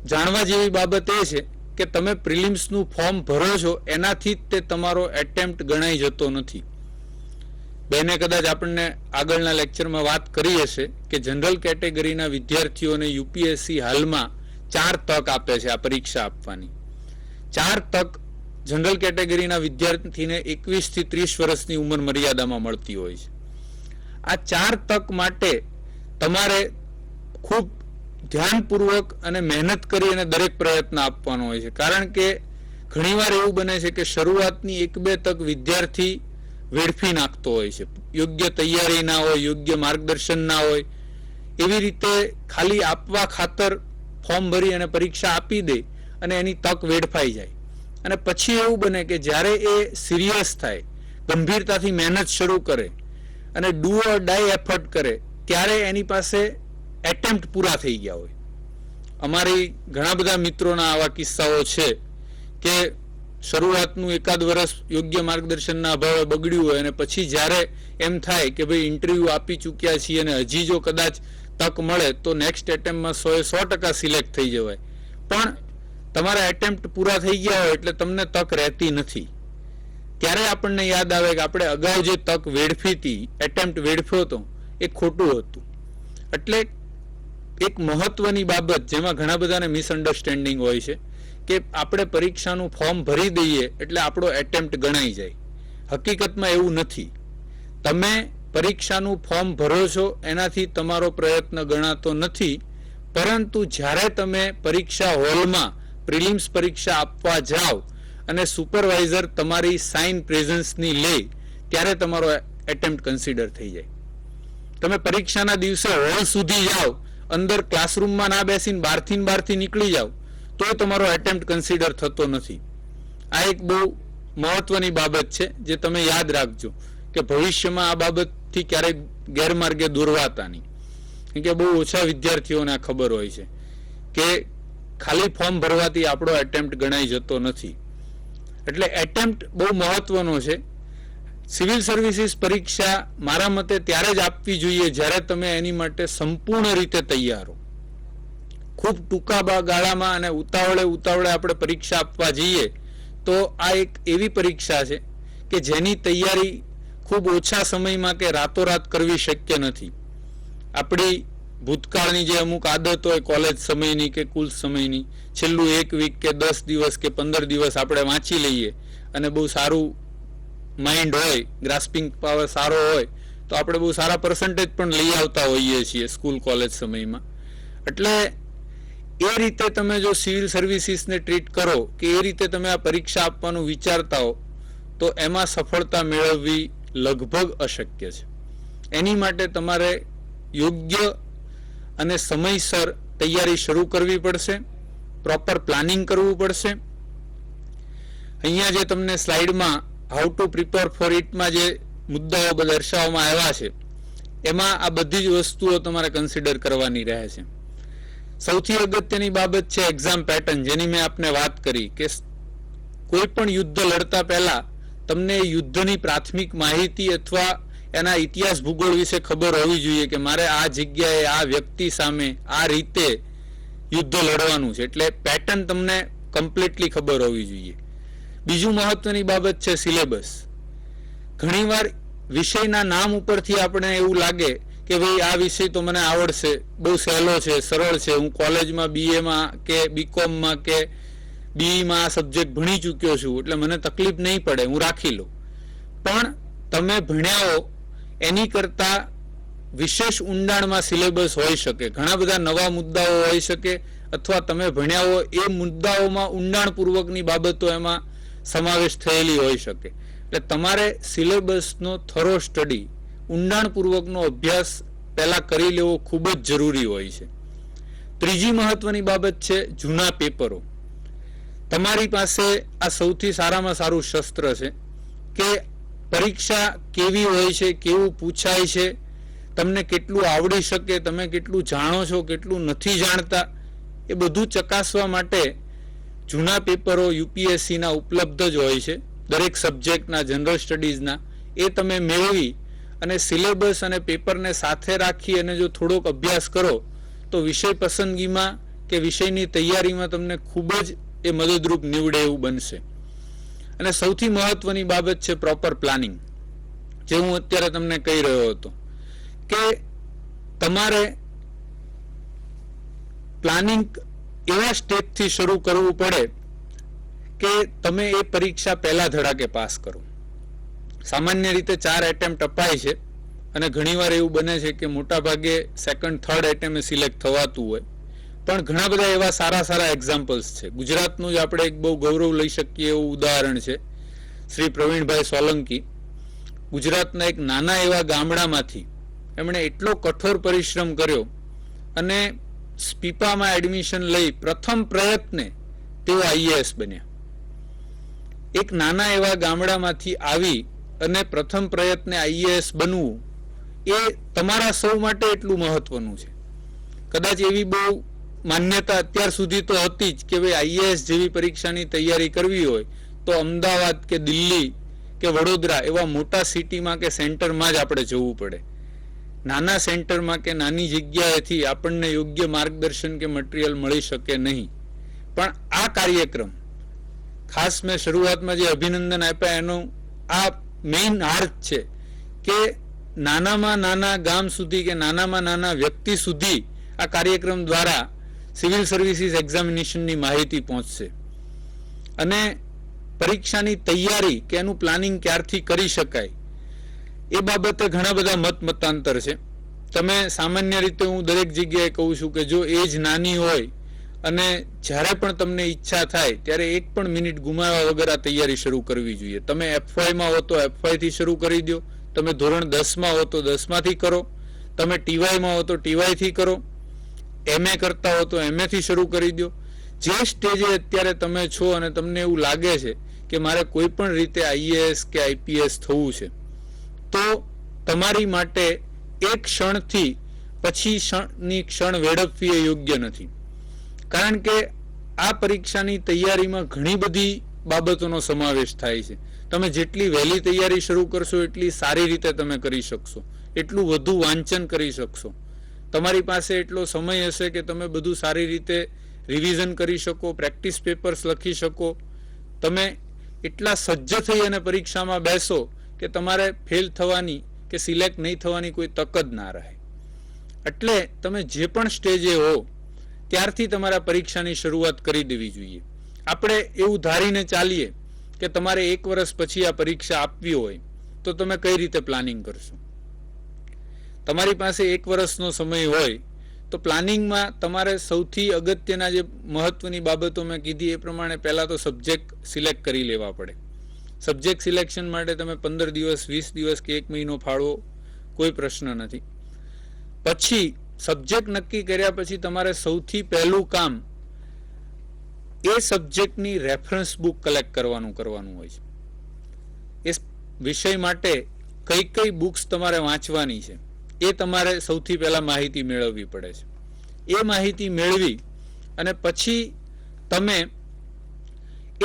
જાણવા જેવી બાબત એ છે કે તમે પ્રિલિમ્સનું ફોર્મ ભરો છો એનાથી જ તે તમારો એટેમ્પ્ટ ગણાઈ જતો નથી. બેને કદાચ આપણને આગળના લેક્ચરમાં વાત કરી હશે કે જનરલ કેટેગરીના વિદ્યાર્થીઓને યુપીએસસી હાલમાં 4 તક આપે છે આ પરીક્ષા આપવાની. 4 તક જનરલ કેટેગરીના વિદ્યાર્થીને 21 થી 30 વર્ષની ઉંમર મર્યાદામાં મળતી હોય છે. આ 4 તક માટે તમારે ખૂબ ધ્યાનપૂર્વક અને મહેનત કરી અને દરેક પ્રયત્ન આપવાનો હોય છે. કારણ કે ઘણીવાર એવું બને છે કે શરૂઆતની 1-2 તક વિદ્યાર્થી વેડફી નાખતો હોય છે. યોગ્ય તૈયારી ના હોય, યોગ્ય માર્ગદર્શન ના હોય, એવી રીતે ખાલી આપવા ખાતર ફોર્મ ભરી અને પરીક્ષા આપી દે અને એની તક વેડફાઈ જાય. અને પછી એવું બને કે જ્યારે એ સિરિયસ થાય, ગંભીરતાથી મહેનત શરૂ કરે અને ડુ ઓર ડાઈ એફર્ટ કરે, ત્યારે એની પાસે એટેમ્પ્ટ પૂરા થઈ ગયા હોય. અમારી ઘણા બધા મિત્રોના આવા કિસ્સાઓ છે કે શરૂઆતનું 1-2 વર્ષ યોગ્ય માર્ગદર્શનના અભાવે બગડ્યું હોય અને પછી જ્યારે એમ થાય કે ભાઈ ઇન્ટરવ્યૂ આપી ચૂક્યા છીએ અને હજી જો કદાચ તક મળે તો નેક્સ્ટ એટેમ્પ્ટમાં 100% સિલેક્ટ થઈ જવાય, પણ તમારા એટેમ્પ્ટ પૂરા થઈ ગયા હોય એટલે તમને તક રહેતી નથી. ત્યારે આપણને યાદ આવે કે આપણે અગાઉ જે તક વેડફી હતી, એટેમ્પ્ટ વેડફ્યો હતો, એ ખોટું હતું. એટલે એક મહત્વની બાબત જેમાં ઘણા બધાને મિસઅન્ડરસ્ટેન્ડિંગ હોય છે કે આપણે પરીક્ષાનું ફોર્મ ભરી દઈએ એટલે આપણો એટેમ્પ્ટ ગણાઈ જાય. હકીકતમાં એવું નથી. તમે પરીક્ષાનું ફોર્મ ભરો છો એનાથી તમારો પ્રયત્ન ગણાતો નથી, પરંતુ જ્યારે તમે પરીક્ષા હોલમાં પ્રિલિમ્સ પરીક્ષા આપવા જાઓ અને સુપરવાઇઝર તમારી સાઇન પ્રેઝન્સની લે ત્યારે તમારો એટેમ્પ્ટ કન્સિડર થઈ જાય. તમે પરીક્ષાના દિવસે હોલ સુધી જાઓ, અંદર ક્લાસરૂમમાં ના બેસીને બહારથી નીકળી જાઓ તો તમારો એટેમ્પ્ટ કન્સિડર થતો નથી. આ એક બહુ મહત્વની બાબત છે જે તમે યાદ રાખજો કે ભવિષ્યમાં આ બાબતથી ક્યારેક ગેરમાર્ગે દોરવાતા નહીં. કેમ કે બહુ ઓછા વિદ્યાર્થીઓને આ ખબર હોય છે કે ખાલી ફોર્મ ભરવાથી આપણો એટેમ્પ્ટ ગણાઈ જતો નથી. એટલે એટેમ્પ્ટ બહુ મહત્વનો છે. સિવિલ સર્વિસીસ પરીક્ષા મારા મતે ત્યારે જ આપવી જોઈએ જ્યારે તમે એની માટે સંપૂર્ણ રીતે તૈયાર હો. ખૂબ ટૂંકા ગાળામાં અને ઉતાવળે આપણે પરીક્ષા આપવા જઈએ તો આ એક એવી પરીક્ષા છે કે જેની તૈયારી ખૂબ ઓછા સમયમાં કે રાતોરાત કરવી શક્ય નથી. આપણી ભૂતકાળની જે અમુક આદત હોય કોલેજ સમયની કે કુલ સમયની, છેલ્લું 1 વીક કે 10 દિવસ કે 15 દિવસ આપણે વાંચી લઈએ અને બહુ સારું માઇન્ડ હોય, ગ્રાસ્પિંગ પાવર સારો હોય તો આપણે બહુ સારા પર્સન્ટેજ પણ લઈ આવતા હોઈએ છીએ સ્કૂલ કોલેજ સમયમાં. એટલે એ રીતે તમે જો સિવિલ સર્વિસીસને ટ્રીટ કરો કે એ રીતે તમે આ પરીક્ષા આપવાનું વિચારતા હો તો એમાં સફળતા મેળવવી લગભગ અશક્ય છે. એની માટે તમારે યોગ્ય અને સમયસર તૈયારી શરૂ કરવી પડશે, પ્રોપર પ્લાનિંગ કરવું પડશે. અહીંયા જે તમને સ્લાઇડમાં હાઉ ટુ પ્રિપેર ફોર ઇટમાં જે મુદ્દાઓ દર્શાવવામાં આવ્યા છે એમાં આ બધી જ વસ્તુઓ તમારે કન્સિડર કરવાની રહે છે. સૌથી અગત્યની બાબત છે એક્ઝામ પેટર્ન, જેની મેં આપને વાત કરી કે કોઈ પણ યુદ્ધ લડતા પહેલા તમને યુદ્ધની પ્રાથમિક માહિતી અથવા એના ઇતિહાસ ભૂગોળ વિશે ખબર હોવી જોઈએ કે મારે આ જગ્યાએ આ વ્યક્તિ સામે આ રીતે યુદ્ધ લડવાનું છે. એટલે પેટર્ન તમને કમ્પ્લીટલી ખબર હોવી જોઈએ. બીજું મહત્વની બાબત છે સિલેબસ. ઘણીવાર વિષયના નામ ઉપરથી આપણે એવું લાગે કે ભાઈ આ વિષય તો મને આવડશે, બહુ સહેલો છે, સરળ છે, હું કોલેજમાં બીએમાં કે બીકોમમાં કે બીઈમાં આ સબ્જેક્ટ ભણી ચૂક્યો છું એટલે મને તકલીફ નહીં પડે, હું રાખી લઉં. પણ તમે ભણ્યા હો એની કરતાં વિશેષ ઊંડાણમાં સિલેબસ હોઈ શકે, ઘણા બધા નવા મુદ્દાઓ હોઈ શકે, અથવા તમે ભણ્યા હો એ મુદ્દાઓમાં ઊંડાણપૂર્વકની બાબતો એમાં સમાવેશ થયેલી હોઈ શકે. એટલે તમારે સિલેબસનો થરો સ્ટડી, ઊંડાણપૂર્વકનો અભ્યાસ પહેલા કરી લેવો ખૂબ જ જરૂરી હોય છે. ત્રીજી મહત્વની બાબત છે જૂના પેપરો. તમારી પાસે આ સૌથી સારામાં સારું શસ્ત્ર છે કે પરીક્ષા કેવી હોય છે, કેવું પૂછાય છે, તમને કેટલું આવડી શકે, તમે કેટલું જાણો છો, કેટલું નથી જાણતા, એ બધું ચકાસવા માટે જૂના પેપરો યુપીએસસીના ઉપલબ્ધ જ હોય છે, દરેક સબ્જેક્ટના, જનરલ સ્ટડીઝના. એ તમે મેળવી અને સિલેબસ અને પેપરને સાથે રાખી અને જો થોડોક અભ્યાસ કરો તો વિષય પસંદગીમાં કે વિષયની તૈયારીમાં તમને ખૂબ જ એ મદદરૂપ નીવડે એવું બનશે. અને સૌથી મહત્વની બાબત છે પ્રોપર પ્લાનિંગ, જે હું અત્યારે તમને કહી રહ્યો હતો કે તમારે પ્લાનિંગ એવા સ્ટેજથી શરૂ કરવું પડે કે તમે એ પરીક્ષા પહેલા ધડાકે પાસ કરો. સામાન્ય રીતે 4 એટેમ્પ્ટ અપાય છે અને ઘણીવાર એવું બને છે કે મોટા ભાગે સેકન્ડ થર્ડ એટેમ્પે સિલેક્ટ થવાતું હોય, પણ ઘણા બધા એવા સારા સારા એક્ઝામ્પલ્સ છે. ગુજરાતનું જ આપણે એક બહુ ગૌરવ લઈ શકીએ એવું ઉદાહરણ છે શ્રી પ્રવીણભાઈ સોલંકી. ગુજરાતના એક નાના એવા ગામડામાંથી એમણે એટલો કઠોર પરિશ્રમ કર્યો અને સ્પીપામાં એડમિશન લઈ પ્રથમ પ્રયત્ને તેઓ આઈએએસ બન્યા. એક નાના એવા ગામડામાંથી આવી અને પ્રથમ પ્રયત્ને આઈએએસ બનવું એ તમારા સૌ માટે એટલું મહત્વનું છે. કદાચ એવી બહુ માન્યતા અત્યાર સુધી તો હતી જ કે ભાઈ આઈએએસ જેવી પરીક્ષાની તૈયારી કરવી હોય તો અમદાવાદ કે દિલ્હી કે વડોદરા એવા મોટા સિટીમાં કે સેન્ટરમાં જ આપણે જવું પડે. નાના સેન્ટરમાં કે નાની જગ્યાએથી આપણને યોગ્ય માર્ગદર્શન કે મટીરિયલ મળી શકે નહીં. પણ આ કાર્યક્રમ ખાસ મેં શરૂઆતમાં જે અભિનંદન આપ્યા એનો આ મેઇન અર્થ છે કે નાનામાં નાના ગામ સુધી કે નાનામાં નાના વ્યક્તિ સુધી આ કાર્યક્રમ દ્વારા સિવિલ સર્વિસીસ એક્ઝામિનેશનની માહિતી પહોંચશે અને પરીક્ષાની તૈયારી કે એનું પ્લાનિંગ ક્યારથી કરી શકાય એ બાબતે ઘણા બધા મતાંતર છે. તમે સામાન્ય રીતે હું દરેક જગ્યાએ કહું છું કે જો એજ નાની હોય અને જ્યારે પણ તમને ઈચ્છા થાય ત્યારે એક પણ મિનિટ ગુમાવ્યા વગર આ તૈયારી શરૂ કરવી જોઈએ. તમે એફવાયમાં હો તો એફવાયથી શરૂ કરી દો, તમે ધોરણ 10માં હો તો 10માંથી કરો, તમે ટીવાયમાં હો તો ટીવાયથી કરો, એમએ કરતા હો તો એમએથી શરૂ કરી દો. જે સ્ટેજે અત્યારે તમે છો અને તમને એવું લાગે છે કે મારે કોઈ પણ રીતે આઈએએસ કે આઈપીએસ થવું છે તો તમારી માટે એક ક્ષણથી પછીની ક્ષણ વેડફવી એ યોગ્ય નથી. કારણ કે આ પરીક્ષાની તૈયારીમાં ઘણી બધી બાબતોનો સમાવેશ થાય છે. તમે જેટલી વહેલી તૈયારી શરૂ કરશો એટલી સારી રીતે તમે કરી શકશો, એટલું વધુ વાંચન કરી શકશો. તમારી પાસે એટલો સમય હશે કે તમે બધું સારી રીતે રિવિઝન કરી શકો, પ્રેક્ટિસ પેપર્સ લખી શકો. તમે એટલા સજ્જ થઈ અને પરીક્ષામાં બેસો કે તમારે ફેલ થવાની કે સિલેક્ટ નહીં થવાની કોઈ તક જ ના રહે. એટલે તમે જે પણ સ્ટેજે હો ત્યારથી તમારા પરીક્ષાની શરૂઆત કરી દેવી જોઈએ. આપણે એવું ધારીને ચાલીએ કે તમારે 1 વર્ષ પછી આ પરીક્ષા આપવી હોય તો તમે કઈ રીતે પ્લાનિંગ કરશો? તમારી પાસે 1 વર્ષનો સમય હોય તો પ્લાનિંગમાં તમારે સૌથી અગત્યના જે મહત્વની બાબતો મેં કીધી એ પ્રમાણે પહેલા તો સબ્જેક્ટ સિલેક્ટ કરી લેવા પડે. સબ્જેક્ટ સિલેક્શન માટે તમે 15 દિવસ, 20 દિવસ કે 1 મહિનો ફાળવો, કોઈ પ્રશ્ન નથી. પછી સબ્જેક્ટ નક્કી કર્યા પછી તમારે સૌથી પહેલું કામ એ સબ્જેક્ટની રેફરન્સ બુક કલેક્ટ કરવાનું હોય છે. એ વિષય માટે કઈ કઈ બુક્સ તમારે વાંચવાની છે એ તમારે સૌથી પહેલા માહિતી મેળવવી પડે છે. એ માહિતી મેળવી અને પછી તમે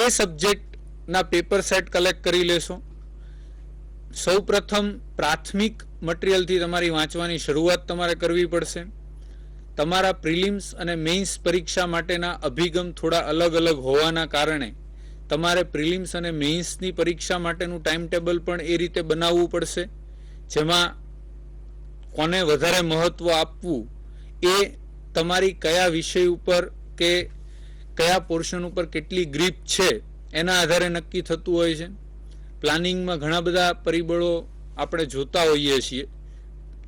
એ સબ્જેક્ટના પેપર સેટ કલેક્ટ કરી લેશો. સૌ પ્રથમ પ્રાથમિક મટીરિયલથી તમારી વાંચવાની શરૂઆત તમારે કરવી પડશે. તમારા પ્રિલિમ્સ અને મેઇન્સ પરીક્ષા માટેના અભિગમ થોડા અલગ અલગ હોવાના કારણે તમારે પ્રિલિમ્સ અને મેઇન્સની પરીક્ષા માટેનું ટાઈમ ટેબલ પણ એ રીતે બનાવવું પડશે જેમાં કોને વધારે મહત્વ આપવું એ તમારી કયા વિષય ઉપર કે કયા પોર્શન ઉપર કેટલી ગ્રીપ છે એના આધારે નક્કી થતું હોય છે. પ્લાનિંગમાં ઘણા બધા પરિબળો આપણે જોતા હોઈએ છીએ.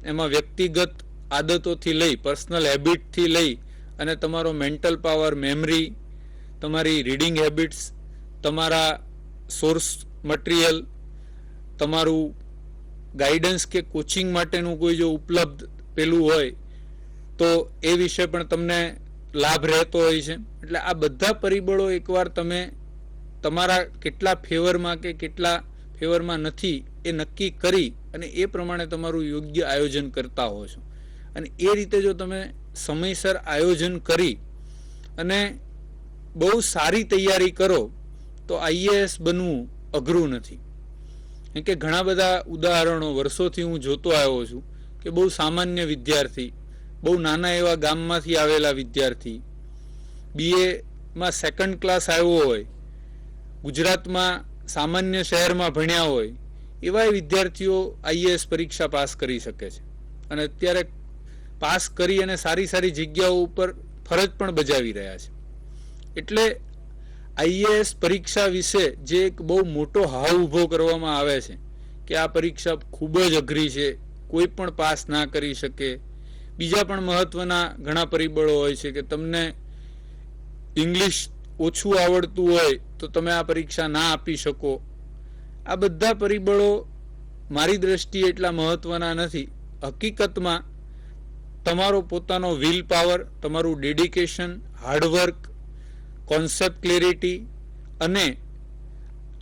એમાં વ્યક્તિગત આદતોથી લઈ, પર્સનલ હેબિટથી લઈ અને તમારો મેન્ટલ પાવર, મેમરી, તમારી રીડિંગ હેબિટ્સ, તમારા સોર્સ મટીરિયલ, તમારું ગાઈડન્સ કે કોચિંગ માટેનું કોઈ જો ઉપલબ્ધ પેલું હોય તો એ વિશે પણ તમને લાભ રહેતો હોય છે. એટલે આ બધા પરિબળો એકવાર તમે તમારા કેટલા ફેવરમાં કે કેટલા ફેવરમાં નથી એ નક્કી કરી અને એ પ્રમાણે તમારું યોગ્ય આયોજન કરતા હો છો. અને એ રીતે જો તમે સમયસર આયોજન કરી અને બહુ સારી તૈયારી કરો તો આઈએએસ બનવું અઘરું નથી. કેમ કે ઘણા બધા ઉદાહરણો વર્ષોથી હું જોતો આવ્યો છું કે બહુ સામાન્ય વિદ્યાર્થી, બહુ નાના એવા ગામમાંથી આવેલા વિદ્યાર્થી, બીએમાં સેકન્ડ ક્લાસ આવ્યો હોય, ગુજરાતમાં સામાન્ય શહેરમાં ભણ્યા હોય, એવા વિદ્યાર્થીઓ આઈએએસ પરીક્ષા પાસ કરી શકે છે અને અત્યારે પાસ કરી અને સારી સારી જગ્યાઓ ઉપર ફરજ પણ બજાવી રહ્યા છે. એટલે આઈએએસ પરીક્ષા વિશે જે એક બહુ મોટો હાવ ઊભો કરવામાં આવે છે કે આ પરીક્ષા ખૂબ જ અઘરી છે, કોઈ પણ પાસ ના કરી શકે. બીજા પણ મહત્વના ઘણા પરિબળો હોય છે કે તમને ઇંગ્લિશ ઓછું આવડતું હોય તો તમે આ પરીક્ષા ના આપી શકો. આ બધા પરિબળો મારી દ્રષ્ટિએ એટલા મહત્વના નથી. હકીકતમાં તમારો પોતાનો વિલ પાવર, તમારું ડેડિકેશન, હાર્ડવર્ક, કોન્સેપ્ટ ક્લેરિટી અને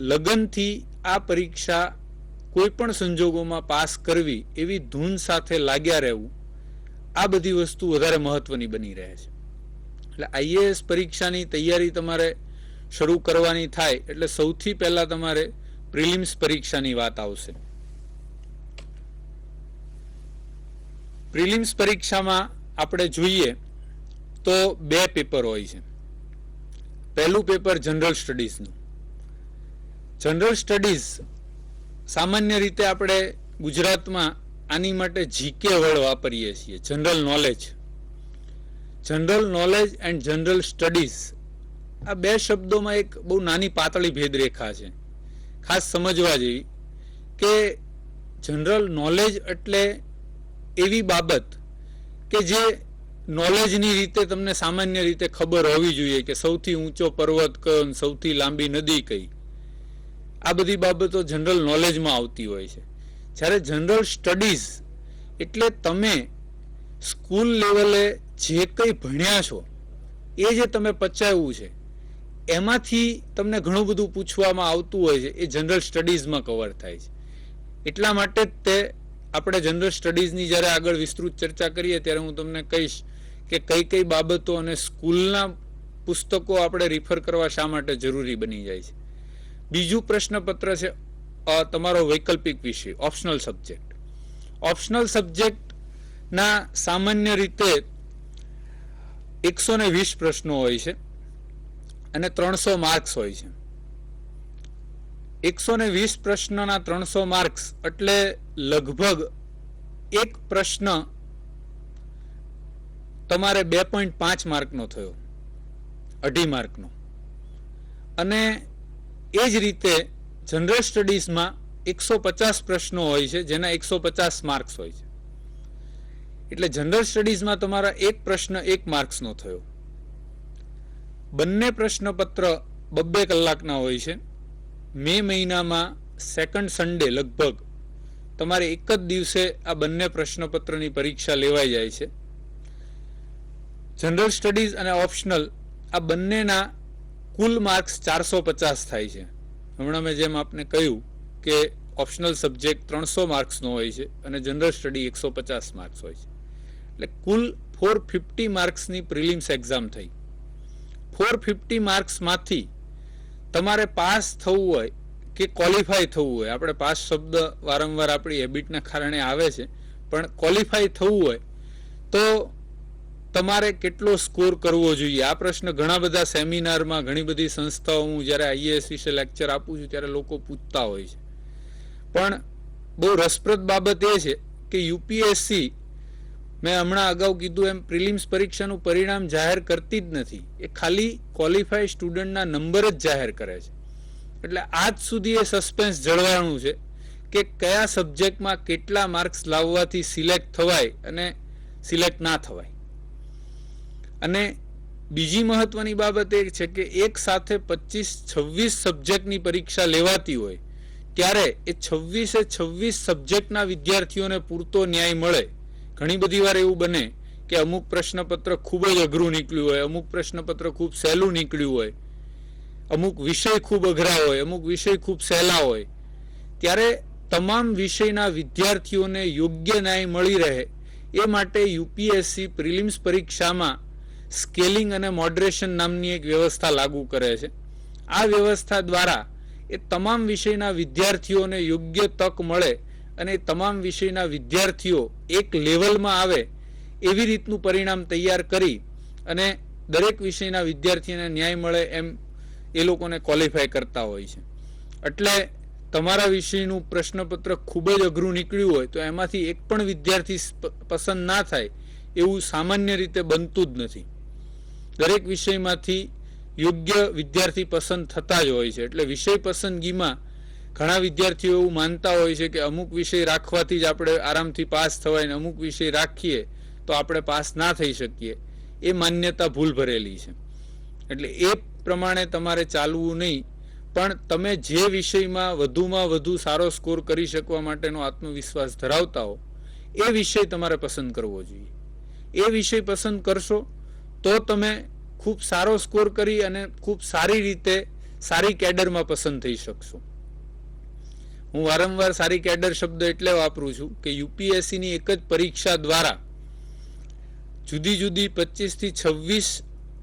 લગનથી આ પરીક્ષા કોઈ પણ સંજોગોમાં પાસ કરવી એવી ધૂન સાથે લાગ્યા રહેવું, આ બધી વસ્તુ વધારે મહત્વની બની રહે છે. એટલે આઈએએસ પરીક્ષાની તૈયારી તમારે શરૂ કરવાની થાય એટલે સૌથી પહેલા તમારે પ્રિલિમ્સ પરીક્ષાની વાત આવશે. પ્રિલિમ્સ પરીક્ષામાં આપણે જોઈએ તો 2 પેપર હોય છે. પહેલું પેપર જનરલ સ્ટડીઝનું. જનરલ સ્ટડીઝ સામાન્ય રીતે આપણે ગુજરાતમાં આની માટે જીકે વર્ડ વાપરીએ છીએ, general knowledge. General knowledge and general studies આ 2 શબ્દોમાં એક બહુ નાની પાતળી ભેદરેખા છે, ખાસ સમજવા જેવી. કે જનરલ નોલેજ એટલે એવી બાબત કે જે નોલેજની રીતે તમને સામાન્ય રીતે ખબર હોવી જોઈએ કે સૌથી ઊંચો પર્વત કયો, સૌથી લાંબી નદી કઈ. આ બધી બાબતો જનરલ નોલેજમાં આવતી હોય છે. જ્યારે જનરલ સ્ટડીઝ એટલે તમે સ્કૂલ લેવલે જે કંઈ ભણ્યા છો એ જે તમે પચાવ્યું છે એમાંથી તમને ઘણું બધું પૂછવામાં આવતું હોય છે, એ જનરલ સ્ટડીઝમાં કવર થાય છે. એટલા માટે જ તે આપણે જનરલ સ્ટડીઝની જ્યારે આગળ વિસ્તૃત ચર્ચા કરીએ ત્યારે હું તમને કહીશ કે કઈ કઈ બાબતો અને સ્કૂલના પુસ્તકો આપણે રિફર કરવા શા માટે જરૂરી બની જાય છે. બીજું પ્રશ્નપત્ર છે તમારો વૈકલ્પિક વિષય, ઓપ્શનલ સબ્જેક્ટ. ઓપ્શનલ સબ્જેક્ટના સામાન્ય રીતે 120 પ્રશ્નો હોય છે અને 300 માર્ક્સ હોય છે. 120 પ્રશ્નના 300 માર્ક્સ એટલે લગભગ એક પ્રશ્ન તમારે 2.5 માર્કનો થયો, 2.5 માર્કનો. અને એ જ રીતે જનરલ સ્ટડીઝમાં 150 પ્રશ્નો હોય છે જેના 150 માર્ક્સ હોય છે. એટલે જનરલ સ્ટડીઝમાં તમારા એક પ્રશ્ન 1 માર્ક્સનો થયો. બંને પ્રશ્નપત્ર 2 કલાકના હોય છે. મે મહિનામાં સેકન્ડ સન્ડે લગભગ તમારે એક જ દિવસે આ બંને પ્રશ્નપત્રની પરીક્ષા લેવાઈ જાય છે. જનરલ સ્ટડીઝ અને ઓપ્શનલ આ બંનેના કુલ માર્ક્સ 450 થાય છે. હમણાં મેં જેમ આપને કહ્યું કે ઓપ્શનલ સબ્જેક્ટ 300 માર્ક્સનો હોય છે અને જનરલ સ્ટડી 150 માર્ક્સ હોય છે. એટલે કુલ 450 માર્ક્સની પ્રિલિમ્સ એક્ઝામ થઈ. 450 માર્ક્સમાંથી તમારે પાસ થવું હોય કે ક્વોલિફાય થવું હોય, આપણે પાસ શબ્દ વારંવાર આપણી હેબિટના કારણે આવે છે, પણ ક્વોલિફાય થવું હોય તો તમારે કેટલો સ્કોર કરવો જોઈએ. આ પ્રશ્ન ઘણા બધા સેમિનારમાં, ઘણી બધી સંસ્થાઓ, હું જ્યારે આઈએએસ વિશે લેક્ચર આપું છું ત્યારે લોકો પૂછતા હોય છે. પણ બહુ રસપ્રદ બાબત એ છે કે યુપીએસસી, મેં હમણાં અગાઉ કીધું એમ, પ્રિલિમ્સ પરીક્ષાનું પરિણામ જાહેર કરતી જ નથી. એ ખાલી ક્વોલિફાઈડ સ્ટુડન્ટના નંબર જ જાહેર કરે છે. એટલે આજ સુધી એ સસ્પેન્સ જળવાયું છે કે કયા સબ્જેક્ટમાં કેટલા માર્ક્સ લાવવાથી સિલેક્ટ થવાય અને સિલેક્ટ ના થવાય. અને બીજી મહત્વની બાબત એ છે કે એક સાથે 25-26 સબ્જેક્ટની પરીક્ષા લેવાતી હોય ત્યારે એ 26 સબ્જેક્ટના વિદ્યાર્થીઓને પૂરતો ન્યાય મળે. ઘણી બધી વાર એવું બને કે અમુક પ્રશ્નપત્ર ખૂબ જ અઘરું નીકળ્યું હોય, અમુક પ્રશ્નપત્ર ખૂબ સહેલું નીકળ્યું હોય, અમુક વિષય ખૂબ અઘરા હોય, અમુક વિષય ખૂબ સહેલા હોય. ત્યારે તમામ વિષયના વિદ્યાર્થીઓને યોગ્ય ન્યાય મળી રહે એ માટે યુપીએસસી પ્રિલિમ્સ પરીક્ષામાં સ્કેલિંગ અને મોડરેશન નામની એક વ્યવસ્થા લાગુ કરે છે. આ વ્યવસ્થા દ્વારા એ તમામ વિષયના વિદ્યાર્થીઓને યોગ્ય તક મળે અને તમામ વિષયના વિદ્યાર્થીઓ એક લેવલમાં આવે એવી રીતનું પરિણામ તૈયાર કરી અને દરેક વિષયના વિદ્યાર્થીઓને ન્યાય મળે એમ એ લોકોને ક્વોલિફાય કરતા હોય છે. એટલે તમારા વિષયનું પ્રશ્નપત્ર ખૂબ જ અઘરું નીકળ્યું હોય તો એમાંથી એક પણ વિદ્યાર્થી પસંદ ના થાય એવું સામાન્ય રીતે બનતું જ નથી. દરેક વિષયમાંથી યોગ્ય વિદ્યાર્થી પસંદ થતા જ હોય છે. એટલે વિષય પસંદગીમાં ઘણા વિદ્યાર્થીઓ એવું માનતા હોય છે કે અમુક વિષય રાખવાથી જ આપણે આરામથી પાસ થવાય ને અમુક વિષય રાખીએ તો આપણે પાસ ના થઈ શકીએ. એ માન્યતા ભૂલ ભરેલી છે. એટલે એ પ્રમાણે તમારે ચાલવું નહીં, પણ તમે જે વિષયમાં વધુ સારો સ્કોર કરી શકવા માટેનો આત્મવિશ્વાસ ધરાવતા હો એ વિષય તમારે પસંદ કરવો જોઈએ. એ વિષય પસંદ કરશો તો તમે ખૂબ સારો સ્કોર કરી અને ખૂબ સારી રીતે સારી કેડરમાં પસંદ થઈ શકશો. હું વારંવાર સારી કેડર શબ્દ એટલે વાપરું છું કે યુપીએસસીની એક જ પરીક્ષા દ્વારા જુદી જુદી 25 થી 26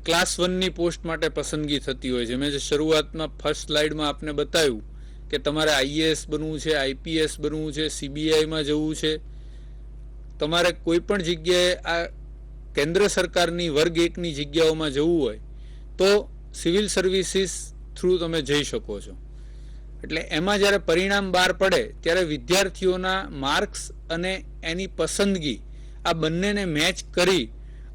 ક્લાસ 1ની પોસ્ટ માટે પસંદગી થતી હોય છે. મેં જે શરૂઆતમાં ફર્સ્ટ સ્લાઇડમાં આપને બતાવ્યું કે તમારે આઈએએસ બનવું છે, આઈપીએસ બનવું છે, સીબીઆઈમાં જવું છે, તમારે કોઈ પણ જગ્યાએ આ કેન્દ્ર સરકારની વર્ગ 1ની જગ્યાઓમાં જવું હોય તો સિવિલ સર્વિસીસ થ્રુ તમે જઈ શકો છો. એટલે એમાં જ્યારે પરિણામ બહાર પડે ત્યારે વિદ્યાર્થીઓના માર્ક્સ અને એની પસંદગી આ બંનેને મેચ કરી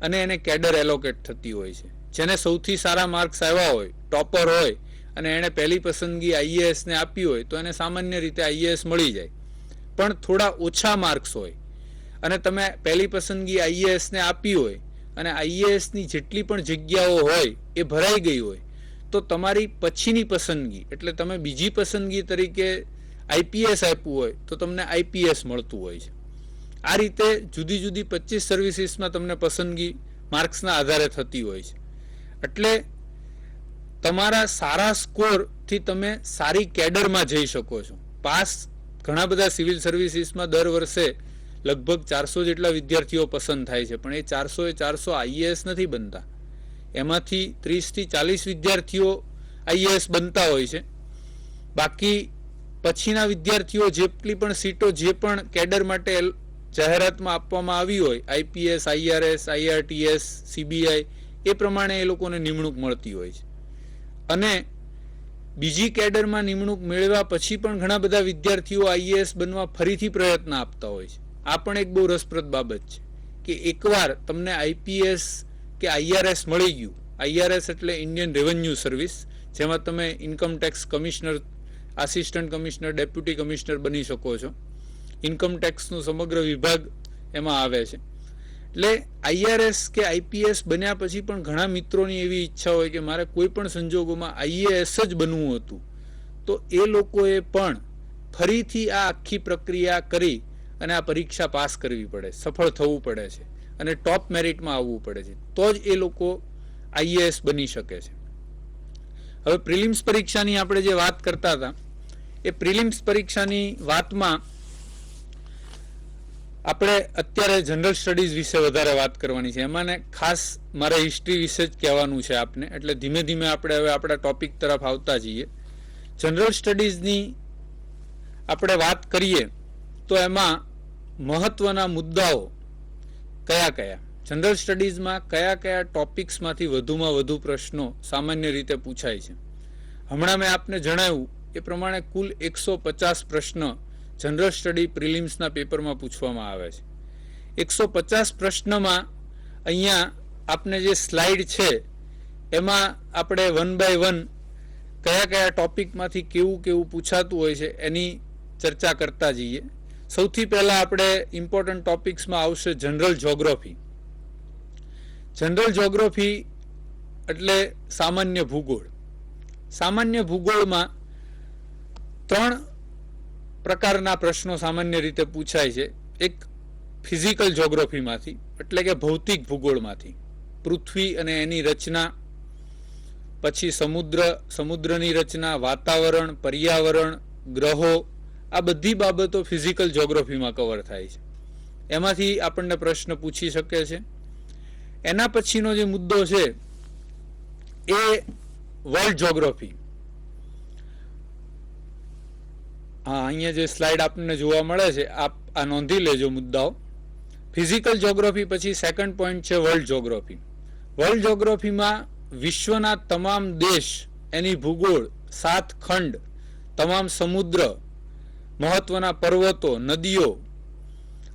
અને એને કેડર એલોકેટ થતી હોય છે. જેને સૌથી સારા માર્ક્સ આવ્યા હોય, ટોપર હોય અને એણે પહેલી પસંદગી આઈએએસને આપી હોય તો એને સામાન્ય રીતે આઈએએસ મળી જાય. પણ થોડા ઓછા માર્ક્સ હોય અને તમે પહેલી પસંદગી આઈએએસને આપી હોય અને આઈએએસની જેટલી પણ જગ્યાઓ હોય એ ભરાઈ ગઈ હોય તો તમારી પછીની પસંદગી એટલે તમે બીજી પસંદગી તરીકે આઈપીએસ આપ્યું હોય તો તમને આઈપીએસ મળતું હોય છે. આ રીતે જુદી જુદી 25 સર્વિસીસમાં તમને પસંદગી માર્ક્સના આધારે થતી હોય છે. એટલે તમારા સારા સ્કોરથી તમે સારી કેડરમાં જઈ શકો છો. પાસ ઘણા બધા સિવિલ સર્વિસીસમાં દર વર્ષે લગભગ 400 જેટલા વિદ્યાર્થીઓ પસંદ થાય છે, પણ એ 400 આઈએએસ નથી બનતા. એમાંથી 30 થી 40 વિદ્યાર્થીઓ આઈએએસ બનતા હોય છે. બાકી પછીના વિદ્યાર્થીઓ જેટલી પણ સીટો જે પણ કેડર માટે જાહેરાતમાં આપવામાં આવી હોય, આઈપીએસ, આઈઆરએસ, આઈઆરટીએસ, સીબીઆઈ, એ પ્રમાણે એ લોકોને નિમણૂક મળતી હોય છે. અને બીજી કેડરમાં નિમણૂક મેળવ્યા પછી પણ ઘણા બધા વિદ્યાર્થીઓ આઈએએસ બનવા ફરીથી પ્રયત્ન આપતા હોય છે. આ પણ એક બહુ રસપ્રદ બાબત છે કે એકવાર તમને આઈપીએસ કે આઈઆરએસ મળી ગયું, આઈઆરએસ એટલે ઇન્ડિયન રેવન્યુ સર્વિસ, જેમાં તમે income tax commissioner, assistant commissioner, deputy commissioner બની શકો છો. ઇન્કમ ટેક્સનો સમગ્ર વિભાગ એમાં આવે છે. એટલે આઈઆરએસ કે આઈપીએસ બન્યા પછી પણ ઘણા મિત્રોની એવી ઈચ્છા હોય કે મારે કોઈ પણ સંજોગોમાં આઈએએસ જ બનવું હતું, તો એ લોકોએ પણ ફરીથી આ આખી પ્રક્રિયા કરી અને આ પરીક્ષા પાસ કરવી પડે, સફળ થવું પડે છે અને ટોપ મેરિટમાં આવવું પડે છે, તો જ એ લોકો આઈએએસ બની શકે છે. હવે પ્રિલિમ્સ પરીક્ષાની આપણે જે વાત કરતા હતા એ પ્રિલિમ્સ પરીક્ષાની વાતમાં આપણે અત્યારે જનરલ સ્ટડીઝ વિશે વધારે વાત કરવાની છે. એમાં ખાસ મારે હિસ્ટ્રી વિશે જ કહેવાનું છે આપને, એટલે ધીમે ધીમે આપણે હવે આપણા ટોપિક તરફ આવતા જઈએ. જનરલ સ્ટડીઝની આપણે વાત કરીએ તો એમાં મહત્વના મુદ્દાઓ કયા કયા, જનરલ સ્ટડીઝમાં કયા કયા ટોપિક્સમાંથી વધુમાં વધુ પ્રશ્નો સામાન્ય રીતે પૂછાય છે. હમણાં મેં આપને જણાવ્યું એ પ્રમાણે કુલ 150 પ્રશ્ન જનરલ સ્ટડી પ્રિલિમ્સના પેપરમાં પૂછવામાં આવે છે. 150 પ્રશ્નમાં અહીંયા આપને જે સ્લાઇડ છે એમાં આપણે 1 by 1 કયા કયા ટોપિકમાંથી કેવું કેવું પૂછાતું હોય છે એની ચર્ચા કરતા જઈએ. સૌથી પહેલા આપણે ઇમ્પોર્ટન્ટ ટોપિક્સમાં આવશે જનરલ જ્યોગ્રાફી. જનરલ જ્યોગ્રાફી એટલે સામાન્ય ભૂગોળ. સામાન્ય ભૂગોળમાં 3 પ્રકારના પ્રશ્નો સામાન્ય રીતે પૂછાય છે. એક ફિઝિકલ જ્યોગ્રાફીમાંથી એટલે કે ભૌતિક ભૂગોળમાંથી, પૃથ્વી અને એની રચના, પછી સમુદ્રની રચના, વાતાવરણ, પર્યાવરણ, ગ્રહો આ બધી બાબતો ફિઝિકલ જ્યોગ્રાફીમાં કવર થાય છે. એમાંથી આપણને પ્રશ્ન પૂછી શકે છે. એના પછીનો જે મુદ્દો છે એ વર્લ્ડ જ્યોગ્રાફી. હા, અહીંયા જે સ્લાઇડ આપણને જોવા મળે છે આપ આ નોંધી લેજો મુદ્દાઓ. ફિઝિકલ જ્યોગ્રાફી પછી સેકન્ડ પોઈન્ટ છે વર્લ્ડ જ્યોગ્રાફી. વર્લ્ડ જ્યોગ્રાફીમાં વિશ્વના તમામ દેશ, એની ભૂગોળ, 7 ખંડ, તમામ સમુદ્ર, મહત્વના પર્વતો, નદીઓ,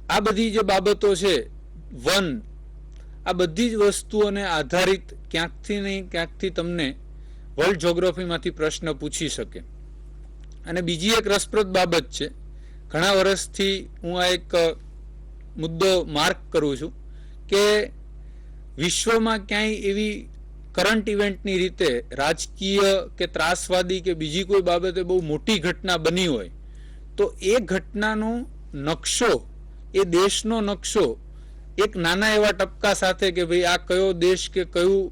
આ બધી જે બાબતો છે, વન, આ બધી જ વસ્તુઓને આધારિત ક્યાંકથી નહીં ક્યાંકથી તમને વર્લ્ડ જ્યોગ્રાફીમાંથી પ્રશ્ન પૂછી શકે. અને બીજી એક રસપ્રદ બાબત છે, ઘણા વર્ષથી હું આ એક મુદ્દો માર્ક કરું છું કે વિશ્વમાં ક્યાંય એવી કરંટ ઇવેન્ટની રીતે રાજકીય કે ત્રાસવાદી કે બીજી કોઈ બાબતે બહુ મોટી ઘટના બની હોય તો એ ઘટનાનો નકશો, એ દેશનો નકશો એક નાના એવા ટપકા સાથે કે ભાઈ આ કયો દેશ કે કયું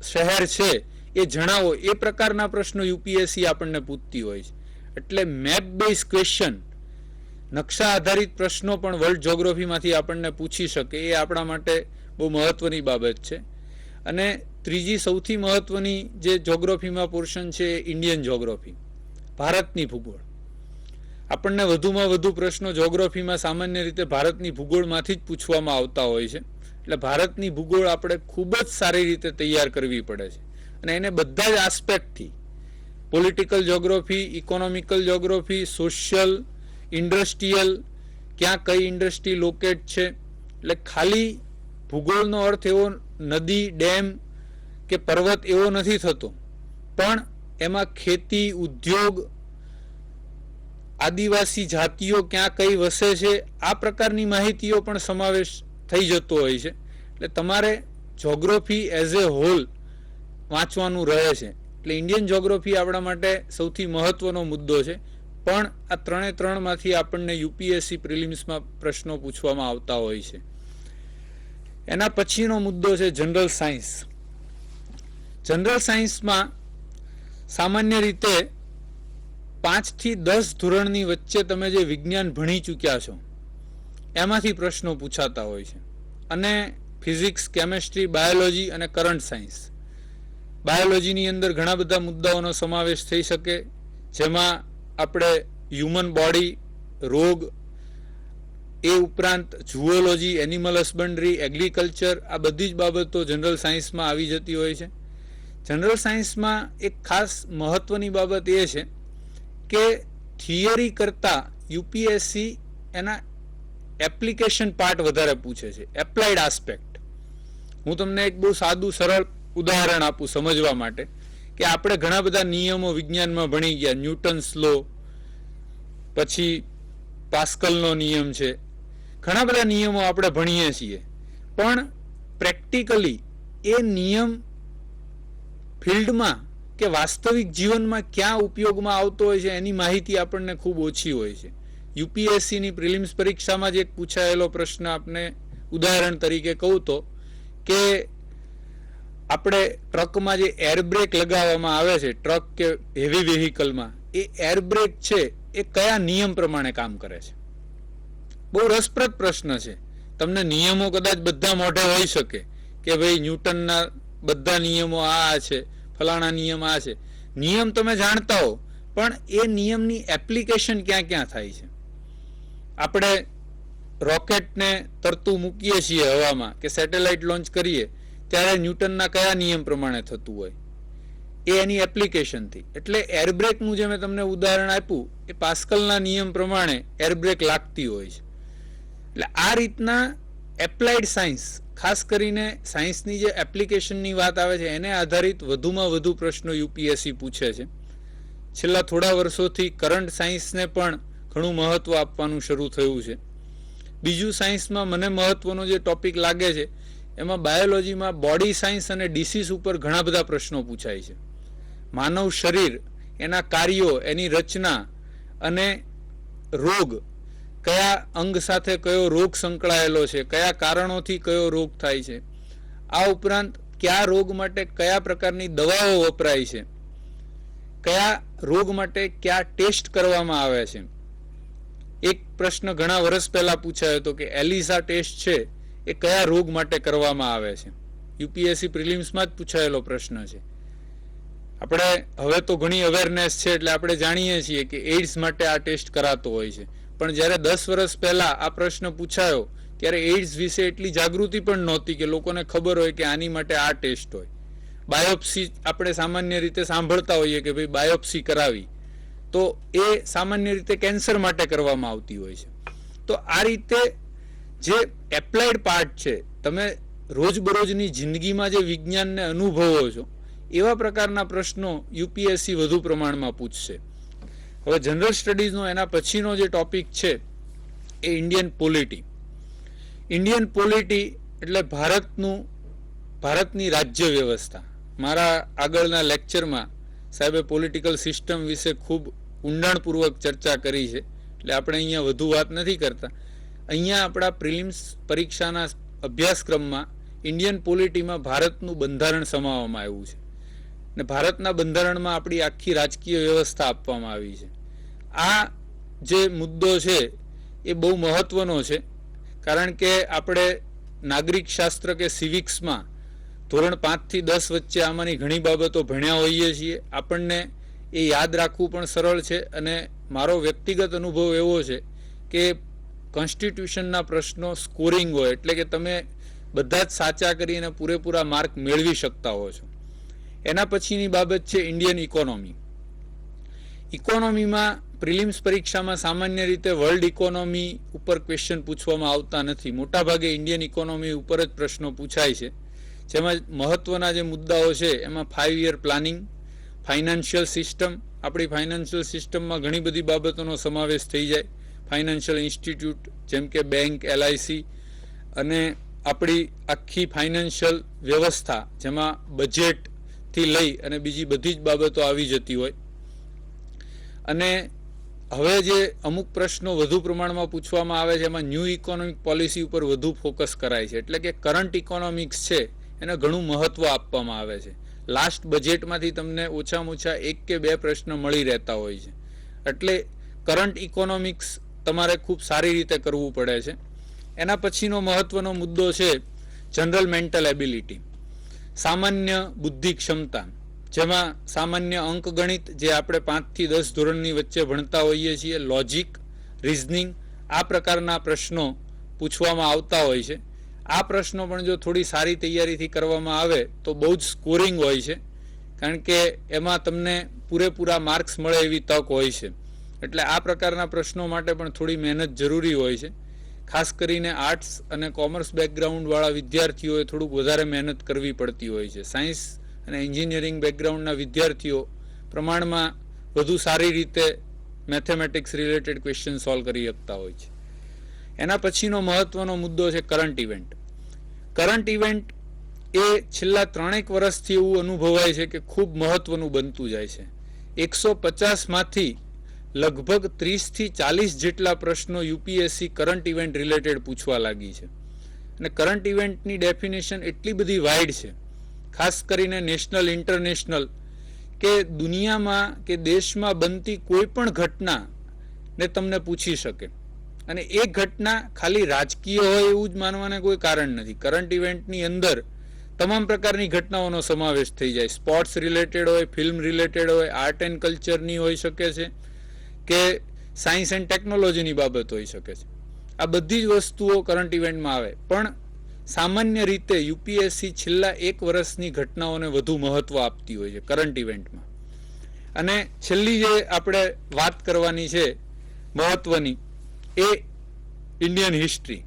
શહેર છે એ જણાવો, એ પ્રકારના પ્રશ્નો યુપીએસસી આપણને પૂછતી હોય છે. એટલે મેપ બેઝ ક્વેશ્ચન, નકશા આધારિત પ્રશ્નો પણ વર્લ્ડ જ્યોગ્રાફીમાંથી આપણને પૂછી શકે, એ આપણા માટે બહુ મહત્વની બાબત છે. અને ત્રીજી સૌથી મહત્વની જે જ્યોગ્રાફીમાં પોર્શન છે એ ઇન્ડિયન જ્યોગ્રાફી, ભારતની ભૂગોળ. આપણને વધુમાં વધુ પ્રશ્નો જ્યોગ્રાફીમાં સામાન્ય રીતે ભારતની ભૂગોળમાંથી જ પૂછવામાં આવતા હોય છે. એટલે ભારતની ભૂગોળ આપણે ખૂબ જ સારી રીતે તૈયાર કરવી પડે છે અને એને બધા જ આસ્પેક્ટથી, political geography, economical geography, social, industrial, ક્યાં કઈ ઇન્ડસ્ટ્રી લોકેટ છે. એટલે ખાલી ભૂગોળનો અર્થ એવો નદી, ડેમ કે પર્વત એવો નથી થતો, પણ એમાં ખેતી, ઉદ્યોગ, આદિવાસી જાતિઓ ક્યાં કઈ વસે છે, આ પ્રકારની માહિતીઓ પણ સમાવેશ થઈ જતો હોય છે. એટલે તમારે જ્યોગ્રાફી એઝ એ હોલ વાંચવાનું રહે છે. એટલે ઇન્ડિયન જ્યોગ્રાફી આપણા માટે સૌથી મહત્વનો મુદ્દો છે. પણ આ 3 માંથી આપણને યુપીએસસી પ્રિલિમ્સમાં પ્રશ્નો પૂછવામાં આવતા હોય છે. એના પછીનો મુદ્દો છે જનરલ સાયન્સ. જનરલ સાયન્સમાં સામાન્ય રીતે 5 થી 10 ધોરણની વચ્ચે તમે જે વિજ્ઞાન ભણી ચૂક્યા છો એમાંથી પ્રશ્નો પૂછાતા હોય છે. અને ફિઝિક્સ, કેમેસ્ટ્રી, બાયોલોજી અને કરંટ સાયન્સ. બાયોલોજીની અંદર ઘણા બધા મુદ્દાઓનો સમાવેશ થઈ શકે, જેમાં આપણે હ્યુમન બોડી, રોગ, એ ઉપરાંત ઝુઓલોજી, એનિમલ હસબન્ડરી, એગ્રીકલ્ચર, આ બધી જ બાબતો જનરલ સાયન્સમાં આવી જતી હોય છે. જનરલ સાયન્સમાં એક ખાસ મહત્વની બાબત એ છે કે થિયરી કરતાં યુપીએસસી એના એપ્લિકેશન પાર્ટ વધારે પૂછે છે, એપ્લાઇડ આસ્પેક્ટ. હું તમને એક બહુ સાદું સરળ ઉદાહરણ આપું સમજવા માટે કે આપણે ઘણા બધા નિયમો વિજ્ઞાનમાં ભણી ગયા, ન્યૂટન્સ લો, પછી પાસ્કલનો નિયમ છે, ઘણા બધા નિયમો આપણે ભણીએ છીએ, પણ પ્રેક્ટિકલી એ નિયમ ફિલ્ડમાં કે વાસ્તવિક જીવનમાં ક્યાં ઉપયોગમાં આવતો હોય છે એની માહિતી આપણને ખૂબ ઓછી હોય છે. યુપીએસસીની પ્રિલિમ્સ પરીક્ષામાં જ એક પૂછાયેલો પ્રશ્ન આપને ઉદાહરણ તરીકે કહું તો કે આપણે ટ્રકમાં જે એરબ્રેક લગાવવામાં આવે છે, ટ્રક કે હેવી વેહિકલમાં, એ એરબ્રેક છે એ કયા નિયમ પ્રમાણે કામ કરે છે. બહુ રસપ્રદ પ્રશ્ન છે. તમને નિયમો કદાચ બધા મોઢે હોઈ શકે કે ભાઈ ન્યૂટનના બધા નિયમો આ છે, ફલાણા નિયમ આ છે. નિયમ તમે જાણતા હો, પણ એ નિયમની એપ્લિકેશન ક્યાં ક્યાં થાય છે. આપણે રોકેટને તરતું મૂકીએ છીએ હવામાં કે સેટેલાઇટ લોન્ચ કરીએ ત્યારે ન્યૂટનના કયા નિયમ પ્રમાણે થતું હોય, એ એની એપ્લિકેશનથી. એટલે એરબ્રેકનું જે મેં તમને ઉદાહરણ આપ્યું એ પાસ્કલના નિયમ પ્રમાણે એરબ્રેક લાગતી હોય છે. એટલે આ રીતના એપ્લાઇડ સાયન્સ, ખાસ કરીને સાયન્સની જે એપ્લિકેશનની વાત આવે છે એને આધારિત વધુમાં વધુ પ્રશ્નો યુપીએસસી પૂછે છે. છેલ્લા થોડા વર્ષોથી કરંટ સાયન્સને પણ ઘણું મહત્વ આપવાનું શરૂ થયું છે. બીજું સાયન્સમાં મને મહત્વનો જે ટોપિક લાગે છે એમાં બાયોલોજીમાં બોડી સાયન્સ અને ડિસીઝ ઉપર ઘણા બધા પ્રશ્નો પૂછાય છે. માનવ શરીર, એના કાર્યો, એની રચના અને રોગ, કયા અંગ સાથે કયો રોગ સંકળાયેલો છે, કયા કારણોથી કયો રોગ થાય છે, આ ઉપરાંત કયા રોગ માટે કયા પ્રકારની દવાઓ વપરાય છે, કયા રોગ માટે કયા ટેસ્ટ કરવામાં આવે છે, એક પ્રશ્ન ઘણા વર્ષ પહેલા પૂછાયો હતો કે એલિસા ટેસ્ટ છે એ કયા રોગ માટે કરવામાં આવે છે. યુપીએસસી પ્રિલિમ્સમાં જ પૂછાયેલો પ્રશ્ન છે. આપણે હવે તો ઘણી અવેરનેસ છે એટલે આપણે જાણીએ છીએ કે એઇડ્સ માટે આ ટેસ્ટ કરાતો હોય છે, પણ જ્યારે 10 વર્ષ પહેલા આ પ્રશ્ન પૂછાયો ત્યારે એઇડ્સ વિશે એટલી જાગૃતિ પણ નહોતી કે લોકોને ખબર હોય કે આની માટે આ ટેસ્ટ હોય. બાયોપ્સી આપણે સામાન્ય રીતે સાંભળતા હોઈએ કે ભાઈ બાયોપ્સી કરાવી, તો એ સામાન્ય રીતે કેન્સર માટે કરવામાં આવતી હોય છે. તો આ રીતે જે એપ્લાઇડ પાર્ટ છે, તમે રોજબરોજની જિંદગીમાં જે વિજ્ઞાનને અનુભવો છો એવા પ્રકારના પ્રશ્નો યુપીએસસી વધુ પ્રમાણમાં પૂછશે. હવે જનરલ સ્ટડીઝનો એના પછીનો જે ટોપિક છે એ ઇન્ડિયન પોલિટી. ઇન્ડિયન પોલિટી એટલે ભારતની રાજ્ય વ્યવસ્થા. મારા આગળના લેક્ચરમાં સાહેબે પોલિટિકલ સિસ્ટમ વિશે ખૂબ ઊંડાણપૂર્વક ચર્ચા કરી છે, એટલે આપણે અહીંયા વધુ વાત નથી કરતા. અહીંયા આપણા પ્રિલિમ્સ પરીક્ષાના અભ્યાસક્રમમાં ઇન્ડિયન પોલિટીમાં ભારતનું બંધારણ સમાવવામાં આવ્યું છે અને ભારતના બંધારણમાં આપણી આખી રાજકીય વ્યવસ્થા આપવામાં આવી છે. આ જે મુદ્દો છે એ બહુ મહત્વનો છે, કારણ કે આપણે નાગરિક શાસ્ત્ર કે સિવિક્સમાં ધોરણ 5 થી 10 વચ્ચે આમાંની ઘણી બાબતો ભણ્યા હોઈએ છીએ. આપણને એ યાદ રાખવું પણ સરળ છે અને મારો વ્યક્તિગત અનુભવ એવો છે કે કોન્સ્ટિટ્યુશનના પ્રશ્નો સ્કોરિંગ હોય એટલે કે તમે બધા જ સાચા કરીને પૂરેપૂરા માર્ક મેળવી શકતા હો છો. એના પછીની બાબત છે ઇન્ડિયન ઇકોનોમી. ઇકોનોમીમાં પ્રિલિમ્સ પરીક્ષામાં સામાન્ય રીતે વર્લ્ડ ઇકોનોમી ઉપર ક્વેશ્ચન પૂછવામાં આવતા નથી. મોટાભાગે ઇન્ડિયન ઇકોનોમી ઉપર જ પ્રશ્નો પૂછાય છે, જેમાં મહત્વના જે મુદ્દાઓ છે એમાં 5 યર પ્લાનિંગ, ફાઇનાન્શિયલ સિસ્ટમ. આપણી ફાઇનાન્શિયલ સિસ્ટમમાં ઘણી બધી બાબતોનો સમાવેશ થઈ જાય. ફાઇનાન્શિયલ ઇન્સ્ટિટ્યૂટ જેમ કે બેંક, એલઆઈસી અને આપણી આખી ફાઇનાન્શિયલ વ્યવસ્થા જેમાં બજેટથી લઈ અને બીજી બધી જ બાબતો આવી જતી હોય. અને હવે જે અમુક પ્રશ્નો વધુ પ્રમાણમાં પૂછવામાં આવે છે એમાં ન્યૂ ઇકોનોમિક પોલિસી ઉપર વધુ ફોકસ કરાય છે, એટલે કે કરંટ ઇકોનોમિક્સ છે એને ઘણું મહત્વ આપવામાં આવે છે. લાસ્ટ બજેટમાંથી તમને ઓછામાં ઓછા 1 કે 2 પ્રશ્ન મળી રહેતા હોય છે, એટલે કરંટ ઇકોનોમિક્સ તમારે ખૂબ સારી રીતે કરવું પડે છે. એના પછીનો મહત્વનો મુદ્દો છે જનરલ મેન્ટલ એબિલિટી, સામાન્ય બુદ્ધિ ક્ષમતા, જેમાં સામાન્ય અંકગણિત જે આપણે 5 થી 10 ધોરણની વચ્ચે ભણતા હોઈએ છીએ, લોજિક, રિઝનિંગ, આ પ્રકારના પ્રશ્નો પૂછવામાં આવતા હોય છે. આ પ્રશ્નો પણ જો થોડી સારી તૈયારીથી કરવામાં આવે તો બહુ જ સ્કોરિંગ હોય છે, કારણ કે એમાં તમને પૂરેપૂરા માર્ક્સ મળે એવી તક હોય છે. એટલે આ પ્રકારના પ્રશ્નો માટે પણ થોડી મહેનત જરૂરી હોય છે. ખાસ કરીને આર્ટ્સ અને કોમર્સ બેકગ્રાઉન્ડવાળા વિદ્યાર્થીઓએ થોડુંક વધારે મહેનત કરવી પડતી હોય છે. સાયન્સ અને એન્જિનિયરિંગ બેકગ્રાઉન્ડના વિદ્યાર્થીઓ પ્રમાણમાં વધુ સારી રીતે મેથેમેટિક્સ રિલેટેડ ક્વેશ્ચન સોલ્વ કરી શકતા હોય છે. એના પછીનો મહત્વનો મુદ્દો છે કરંટ ઇવેન્ટ. કરંટ ઇવેન્ટ એ છેલ્લા 3 વર્ષથી એવું અનુભવાય છે કે ખૂબ મહત્વનું બનતું જાય છે. 150માંથી લગભગ 30 થી 40 જેટલા પ્રશ્નો યુપીએસસી કરંટ ઇવેન્ટ રિલેટેડ પૂછવા લાગી છે. અને કરંટ ઇવેન્ટની ડેફિનેશન એટલી બધી વાઇડ છે, ખાસ કરીને નેશનલ, ઇન્ટરનેશનલ, કે દુનિયામાં કે દેશમાં બનતી કોઈ પણ ઘટના ને તમને પૂછી શકે. અને એ ઘટના ખાલી રાજકીય હોય એવું જ માનવાને કોઈ કારણ નથી. કરંટ ઇવેન્ટની અંદર તમામ પ્રકારની ઘટનાઓનો સમાવેશ થઈ જાય. સ્પોર્ટ્સ રિલેટેડ હોય, ફિલ્મ રિલેટેડ હોય, આર્ટ એન્ડ કલ્ચરની હોઈ શકે છે કે સાયન્સ એન્ડ ટેકનોલોજીની બાબત હોઈ શકે છે. આ બધી જ વસ્તુઓ કરંટ ઇવેન્ટમાં આવે. પણ સામાન્ય રીતે યુપીએસસી છેલ્લા 1 વર્ષની ઘટનાઓને વધુ મહત્વ આપતી હોય છે કરંટ ઇવેન્ટમાં. અને છેલ્લી જે આપણે વાત કરવાની છે મહત્વની એ ઇન્ડિયન હિસ્ટ્રી.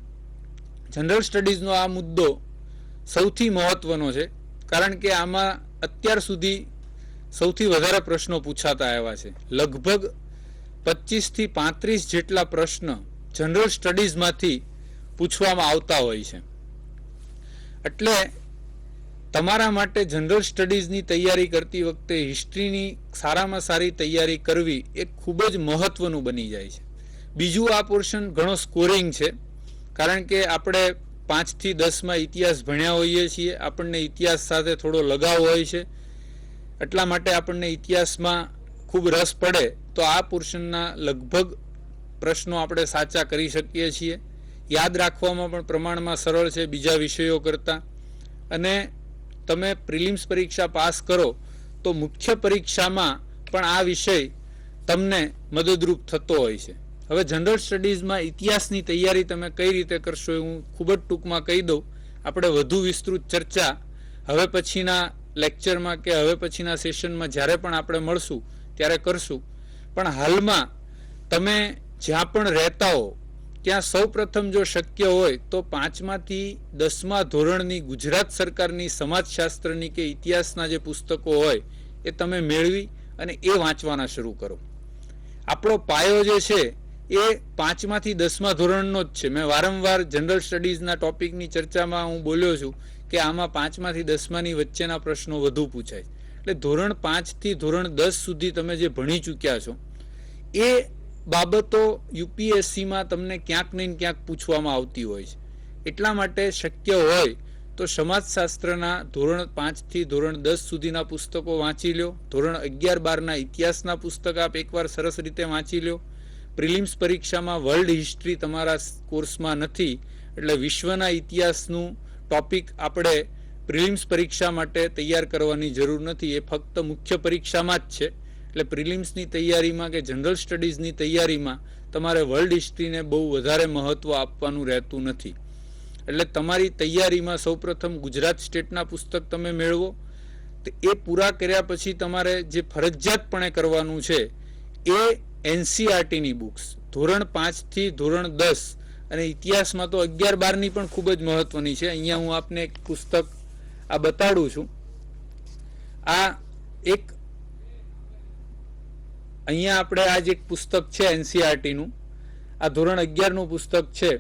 જનરલ સ્ટડીઝનો આ મુદ્દો સૌથી મહત્વનો છે, કારણ કે આમાં અત્યાર સુધી સૌથી વધારે પ્રશ્નો પૂછાતા આવ્યા છે. લગભગ 25 થી 35 જેટલા પ્રશ્ન જનરલ સ્ટડીઝમાંથી પૂછવામાં આવતા હોય છે. એટલે તમારા માટે જનરલ સ્ટડીઝની તૈયારી કરતી વખતે હિસ્ટ્રીની સારામાં સારી તૈયારી કરવી એ ખૂબ જ મહત્વનું બની જાય છે. બીજું, આ પોર્શન ઘણો સ્કોરિંગ છે, કારણ કે આપણે 5 થી 10માં ઇતિહાસ ભણ્યા હોઈએ છીએ, આપણને ઇતિહાસ સાથે થોડો લગાવ હોય છે, એટલા માટે આપણને ઇતિહાસમાં ખૂબ રસ પડે તો આ પોર્શનના લગભગ પ્રશ્નો આપણે સાચા કરી શકીએ છીએ. યાદ રાખવામાં પણ પ્રમાણમાં સરળ છે બીજા વિષયો કરતાં. અને તમે પ્રિલિમ્સ પરીક્ષા પાસ કરો તો મુખ્ય પરીક્ષામાં પણ આ વિષય તમને મદદરૂપ થતો હોય છે. હવે જનરલ સ્ટડીઝમાં ઇતિહાસની તૈયારી તમે કઈ રીતે કરશો એ હું ખૂબ જ ટૂંકમાં કહી દઉં. આપણે વધુ વિસ્તૃત ચર્ચા હવે પછીના લેક્ચરમાં કે હવે પછીના સેશનમાં જ્યારે પણ આપણે મળશું ત્યારે કરશું. પણ હાલમાં તમે જ્યાં પણ રહેતા હો ત્યાં સૌ પ્રથમ જો શક્ય હોય તો 5માથી 10મા ધોરણની ગુજરાત સરકારની સમાજશાસ્ત્રની કે ઇતિહાસના જે પુસ્તકો હોય એ તમે મેળવી અને એ વાંચવાના શરૂ કરો. આપણો પાયો જે છે એ 5માથી 10મા ધોરણનો જ છે. મેં વારંવાર જનરલ સ્ટડીઝના ટોપિકની ચર્ચામાં હું બોલ્યો છું કે આમાં 5માથી 10માની વચ્ચેના પ્રશ્નો વધુ પૂછાય. એટલે ધોરણ 5થી ધોરણ 10 સુધી તમે જે ભણી ચૂક્યા છો એ બાબતો યુપીએસસીમાં તમને ક્યાંક ને ક્યાંક પૂછવામાં આવતી હોય છે. એટલા માટે શક્ય હોય તો સમાજશાસ્ત્રના ધોરણ 5થી ધોરણ 10 સુધીના પુસ્તકો વાંચી લો. ધોરણ 11-12ના ઇતિહાસના પુસ્તક આપ એકવાર સરસ રીતે વાંચી લો. પ્રિલિમ્સ પરીક્ષામાં વર્લ્ડ હિસ્ટ્રી તમારા કોર્સમાં નથી એટલે વિશ્વના ઇતિહાસનું ટોપિક આપણે પ્રિલિમ્સ પરીક્ષા માટે તૈયાર કરવાની જરૂર નથી. એ ફક્ત મુખ્ય પરીક્ષામાં જ છે. એટલે પ્રિલિમ્સની તૈયારીમાં કે જનરલ સ્ટડીઝની તૈયારીમાં તમારે વર્લ્ડ હિસ્ટ્રીને બહુ વધારે મહત્વ આપવાનું રહેતું નથી. એટલે તમારી તૈયારીમાં સૌપ્રથમ ગુજરાત સ્ટેટના પુસ્તક તમે મેળવો. એ પૂરા કર્યા પછી તમારે જે ફરજિયાતપણે કરવાનું છે એ એનસીઆરટીની બુક્સ ધોરણ 5થી ધોરણ 10 અને ઇતિહાસમાં તો 11-12ની પણ ખૂબ જ મહત્વની છે. અહીંયા હું આપને એક પુસ્તક આ બતાડું છું. આ એક અહીંયા આપણે આ જે એક પુસ્તક છે એનસીઆરટીનું આ ધોરણ 11નું પુસ્તક છે.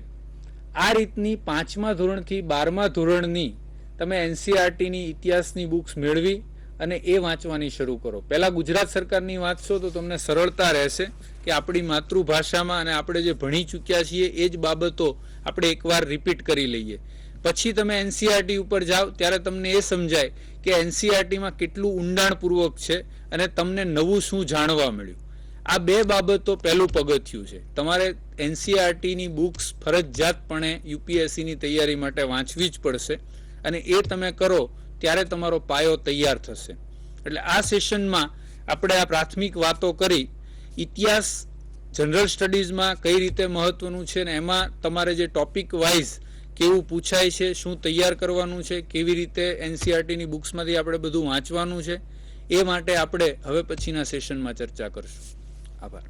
આ રીતની 5મા ધોરણથી 12મા ધોરણની તમે એનસીઆરટીની ઇતિહાસની બુક્સ મેળવી અને એ વાંચવાની શરૂ કરો. પહેલાં ગુજરાત સરકારની વાંચશો તો તમને સરળતા રહેશે કે આપણી માતૃભાષામાં અને આપણે જે ભણી ચૂક્યા છીએ એ જ બાબતો આપણે એકવાર રિપીટ કરી લઈએ. પછી તમે એનસીઆરટી ઉપર જાઓ ત્યારે તમને એ સમજાય કે એનસીઆરટીમાં કેટલું ઊંડાણપૂર્વક છે અને તમને નવું શું જાણવા મળ્યું. આ બે બાબતો પહેલું પગથિયું છે. તમારે એનસીઆરટીની બુક્સ ફરજિયાતપણે યુપીએસસીની તૈયારી માટે વાંચવી જ પડશે અને એ તમે કરો ત્યારે તમારો પાયો તૈયાર થશે. એટલે આ સેશનમાં આપણે આ પ્રાથમિક વાતો કરી. ઇતિહાસ જનરલ સ્ટડીઝમાં કઈ રીતે મહત્વનું છે ને એમાં તમારે જે ટોપિક વાઇઝ કેવું પૂછાય છે, શું તૈયાર કરવાનું છે, કેવી રીતે એનસીઆરટીની બુક્સમાંથી આપણે બધું વાંચવાનું છે એ માટે આપણે હવે પછીના સેશનમાં ચર્ચા કરશું. આભાર.